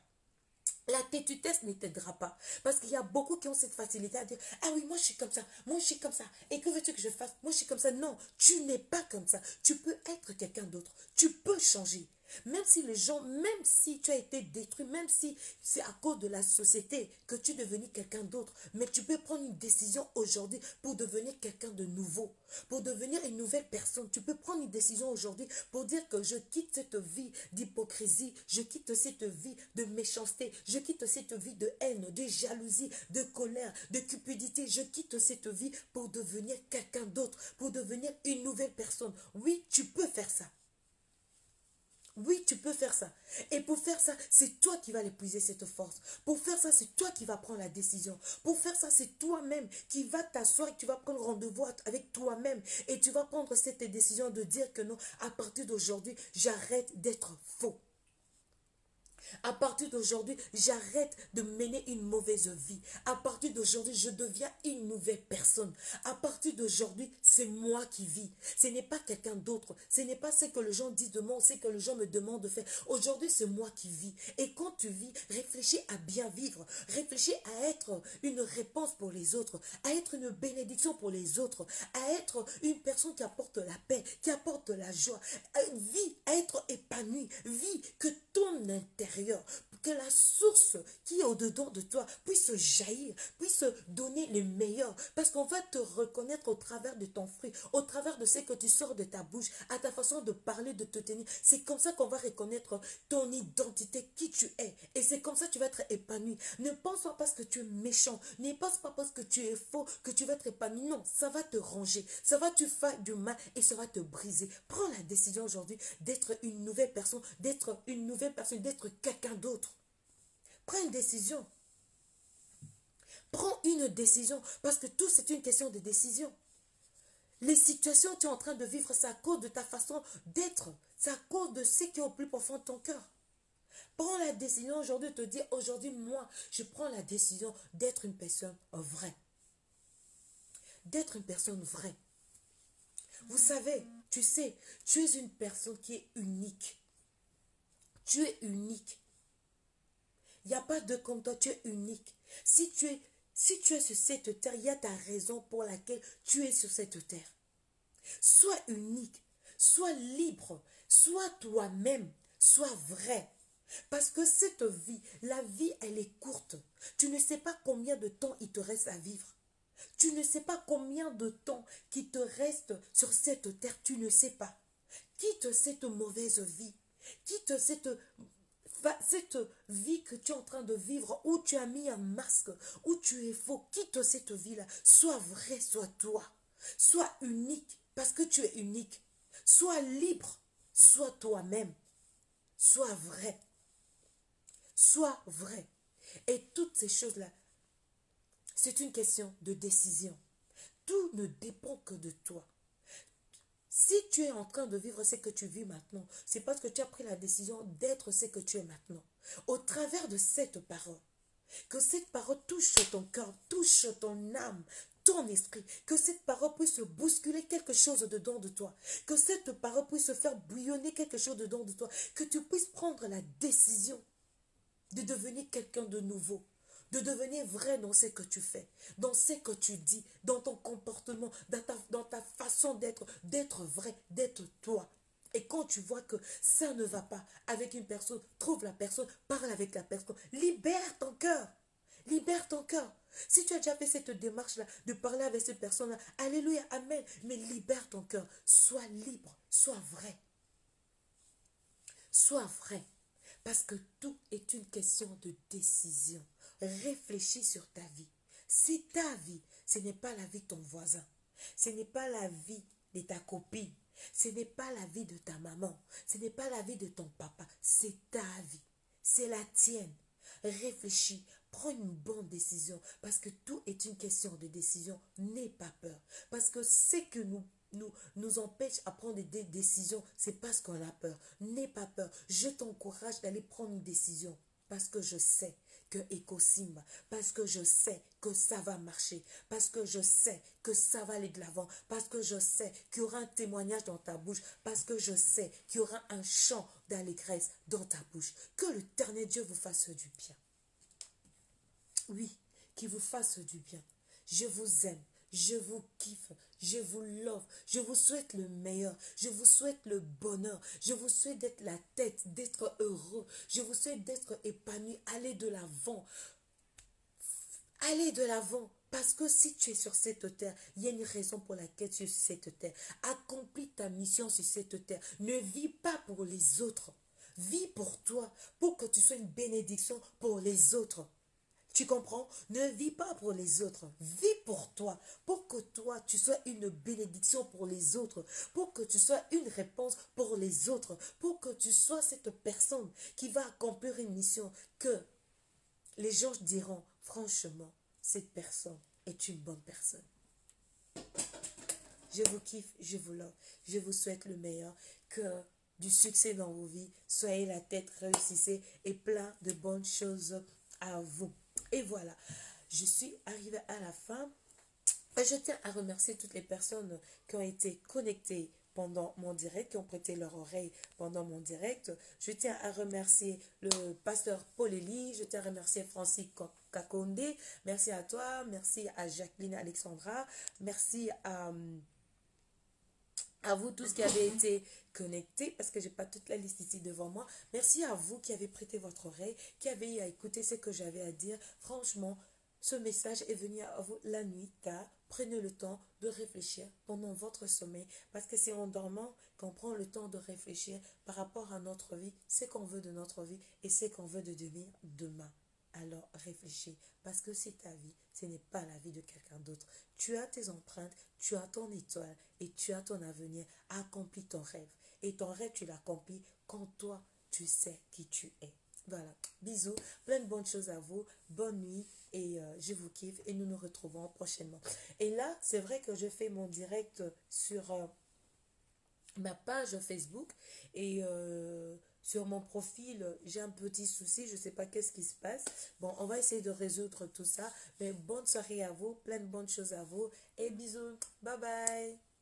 La têtutesse ne t'aidera pas. Parce qu'il y a beaucoup qui ont cette facilité à dire « Ah oui, moi je suis comme ça, moi je suis comme ça. Et que veux-tu que je fasse? Moi je suis comme ça. » Non, tu n'es pas comme ça. Tu peux être quelqu'un d'autre. Tu peux changer. Même si les gens, même si tu as été détruit, même si c'est à cause de la société que tu es devenu quelqu'un d'autre, mais tu peux prendre une décision aujourd'hui pour devenir quelqu'un de nouveau, pour devenir une nouvelle personne. Tu peux prendre une décision aujourd'hui pour dire que je quitte cette vie d'hypocrisie, je quitte cette vie de méchanceté, je quitte cette vie de haine, de jalousie, de colère, de cupidité. Je quitte cette vie pour devenir quelqu'un d'autre, pour devenir une nouvelle personne. Oui, tu peux faire ça. Oui, tu peux faire ça. Et pour faire ça, c'est toi qui vas épuiser cette force. Pour faire ça, c'est toi qui vas prendre la décision. Pour faire ça, c'est toi-même qui vas t'asseoir et tu vas prendre rendez-vous avec toi-même. Et tu vas prendre cette décision de dire que non, à partir d'aujourd'hui, j'arrête d'être faux. À partir d'aujourd'hui, j'arrête de mener une mauvaise vie. À partir d'aujourd'hui, je deviens une nouvelle personne. À partir d'aujourd'hui, c'est moi qui vis. Ce n'est pas quelqu'un d'autre. Ce n'est pas ce que les gens disent de moi, ce que les gens me demandent de faire. Aujourd'hui, c'est moi qui vis. Et quand tu vis, réfléchis à bien vivre. Réfléchis à être une réponse pour les autres. À être une bénédiction pour les autres. À être une personne qui apporte la paix, qui apporte la joie. Vis à être épanoui. Vis que ton intérieur, que la source qui est au-dedans de toi puisse jaillir, puisse donner le meilleur. Parce qu'on va te reconnaître au travers de ton fruit, au travers de ce que tu sors de ta bouche, à ta façon de parler, de te tenir. C'est comme ça qu'on va reconnaître ton identité, qui tu es. Et c'est comme ça que tu vas être épanoui. Ne pense pas parce que tu es méchant, ne pense pas parce que tu es faux que tu vas être épanoui. Non, ça va te ranger, ça va te faire du mal et ça va te briser. Prends la décision aujourd'hui d'être une nouvelle personne, d'être quelqu'un d'autre. Prends une décision. Prends une décision. Parce que tout, c'est une question de décision. Les situations que tu es en train de vivre, c'est à cause de ta façon d'être. C'est à cause de ce qui est au plus profond de ton cœur. Prends la décision aujourd'hui de te dire, aujourd'hui, moi, je prends la décision d'être une personne vraie. D'être une personne vraie. Vous savez, tu sais, tu es une personne qui est unique. Tu es unique. Il n'y a pas de comme toi, tu es unique. Si tu es sur cette terre, il y a ta raison pour laquelle tu es sur cette terre. Sois unique, sois libre, sois toi-même, sois vrai. Parce que cette vie, la vie, elle est courte. Tu ne sais pas combien de temps il te reste à vivre. Tu ne sais pas combien de temps qui te reste sur cette terre. Tu ne sais pas. Quitte cette mauvaise vie. Quitte cette vie que tu es en train de vivre, où tu as mis un masque, où tu es faux. Quitte cette vie-là. Sois vrai, sois toi. Sois unique, parce que tu es unique. Sois libre, sois toi-même. Sois vrai. Sois vrai. Et toutes ces choses-là, c'est une question de décision. Tout ne dépend que de toi. Si tu es en train de vivre ce que tu vis maintenant, c'est parce que tu as pris la décision d'être ce que tu es maintenant. Au travers de cette parole, que cette parole touche ton cœur, touche ton âme, ton esprit, que cette parole puisse bousculer quelque chose dedans de toi, que cette parole puisse faire bouillonner quelque chose dedans de toi, que tu puisses prendre la décision de devenir quelqu'un de nouveau, de devenir vrai dans ce que tu fais, dans ce que tu dis, dans ton comportement, dans ta façon d'être vrai, d'être toi. Et quand tu vois que ça ne va pas avec une personne, trouve la personne, parle avec la personne, libère ton cœur. Libère ton cœur. Si tu as déjà fait cette démarche-là, de parler avec cette personne-là, alléluia, amen, mais libère ton cœur. Sois libre, sois vrai. Sois vrai. Parce que tout est une question de décision. Réfléchis sur ta vie. C'est ta vie. Ce n'est pas la vie de ton voisin. Ce n'est pas la vie de ta copine. Ce n'est pas la vie de ta maman. Ce n'est pas la vie de ton papa. C'est ta vie. C'est la tienne. Réfléchis. Prends une bonne décision. Parce que tout est une question de décision. N'aie pas peur. Parce que c'est que nous empêche à prendre des décisions, c'est parce qu'on a peur. N'aie pas peur. Je t'encourage d'aller prendre une décision. Parce que je sais que Ecosim, parce que je sais que ça va marcher, parce que je sais que ça va aller de l'avant, parce que je sais qu'il y aura un témoignage dans ta bouche, parce que je sais qu'il y aura un chant d'allégresse dans ta bouche. Que l'Éternel Dieu vous fasse du bien. Oui, qu'il vous fasse du bien. Je vous aime. Je vous kiffe, je vous love, je vous souhaite le meilleur, je vous souhaite le bonheur, je vous souhaite d'être la tête, d'être heureux, je vous souhaite d'être épanoui, allez de l'avant, allez de l'avant, parce que si tu es sur cette terre, il y a une raison pour laquelle tu es sur cette terre. Accomplis ta mission sur cette terre, ne vis pas pour les autres, vis pour toi, pour que tu sois une bénédiction pour les autres. Tu comprends? Ne vis pas pour les autres. Vis pour toi. Pour que toi, tu sois une bénédiction pour les autres. Pour que tu sois une réponse pour les autres. Pour que tu sois cette personne qui va accomplir une mission. Que les gens diront, franchement, cette personne est une bonne personne. Je vous kiffe, je vous love. Je vous souhaite le meilleur. Que du succès dans vos vies. Soyez la tête, réussissez et plein de bonnes choses à vous. Et voilà, je suis arrivée à la fin. Je tiens à remercier toutes les personnes qui ont été connectées pendant mon direct, qui ont prêté leur oreille pendant mon direct. Je tiens à remercier le pasteur Paul Elie, je tiens à remercier Francis Kakonde, merci à toi, merci à Jacqueline Alexandra, merci à vous tous qui avez été connectés, parce que je n'ai pas toute la liste ici devant moi. Merci à vous qui avez prêté votre oreille, qui avez eu à écouter ce que j'avais à dire. Franchement, ce message est venu à vous la nuit tard. Prenez le temps de réfléchir pendant votre sommeil, parce que c'est en dormant qu'on prend le temps de réfléchir par rapport à notre vie, ce qu'on veut de notre vie et ce qu'on veut de devenir demain. Alors réfléchis, parce que c'est ta vie, ce n'est pas la vie de quelqu'un d'autre. Tu as tes empreintes, tu as ton étoile et tu as ton avenir. Accomplis ton rêve. Et ton rêve, tu l'accomplis quand toi, tu sais qui tu es. Voilà, bisous, plein de bonnes choses à vous, bonne nuit et je vous kiffe et nous nous retrouvons prochainement. Et là, c'est vrai que je fais mon direct sur ma page Facebook et sur mon profil, j'ai un petit souci, je ne sais pas qu'est-ce qui se passe. Bon, on va essayer de résoudre tout ça. Mais bonne soirée à vous, plein de bonnes choses à vous. Et bisous. Bye bye.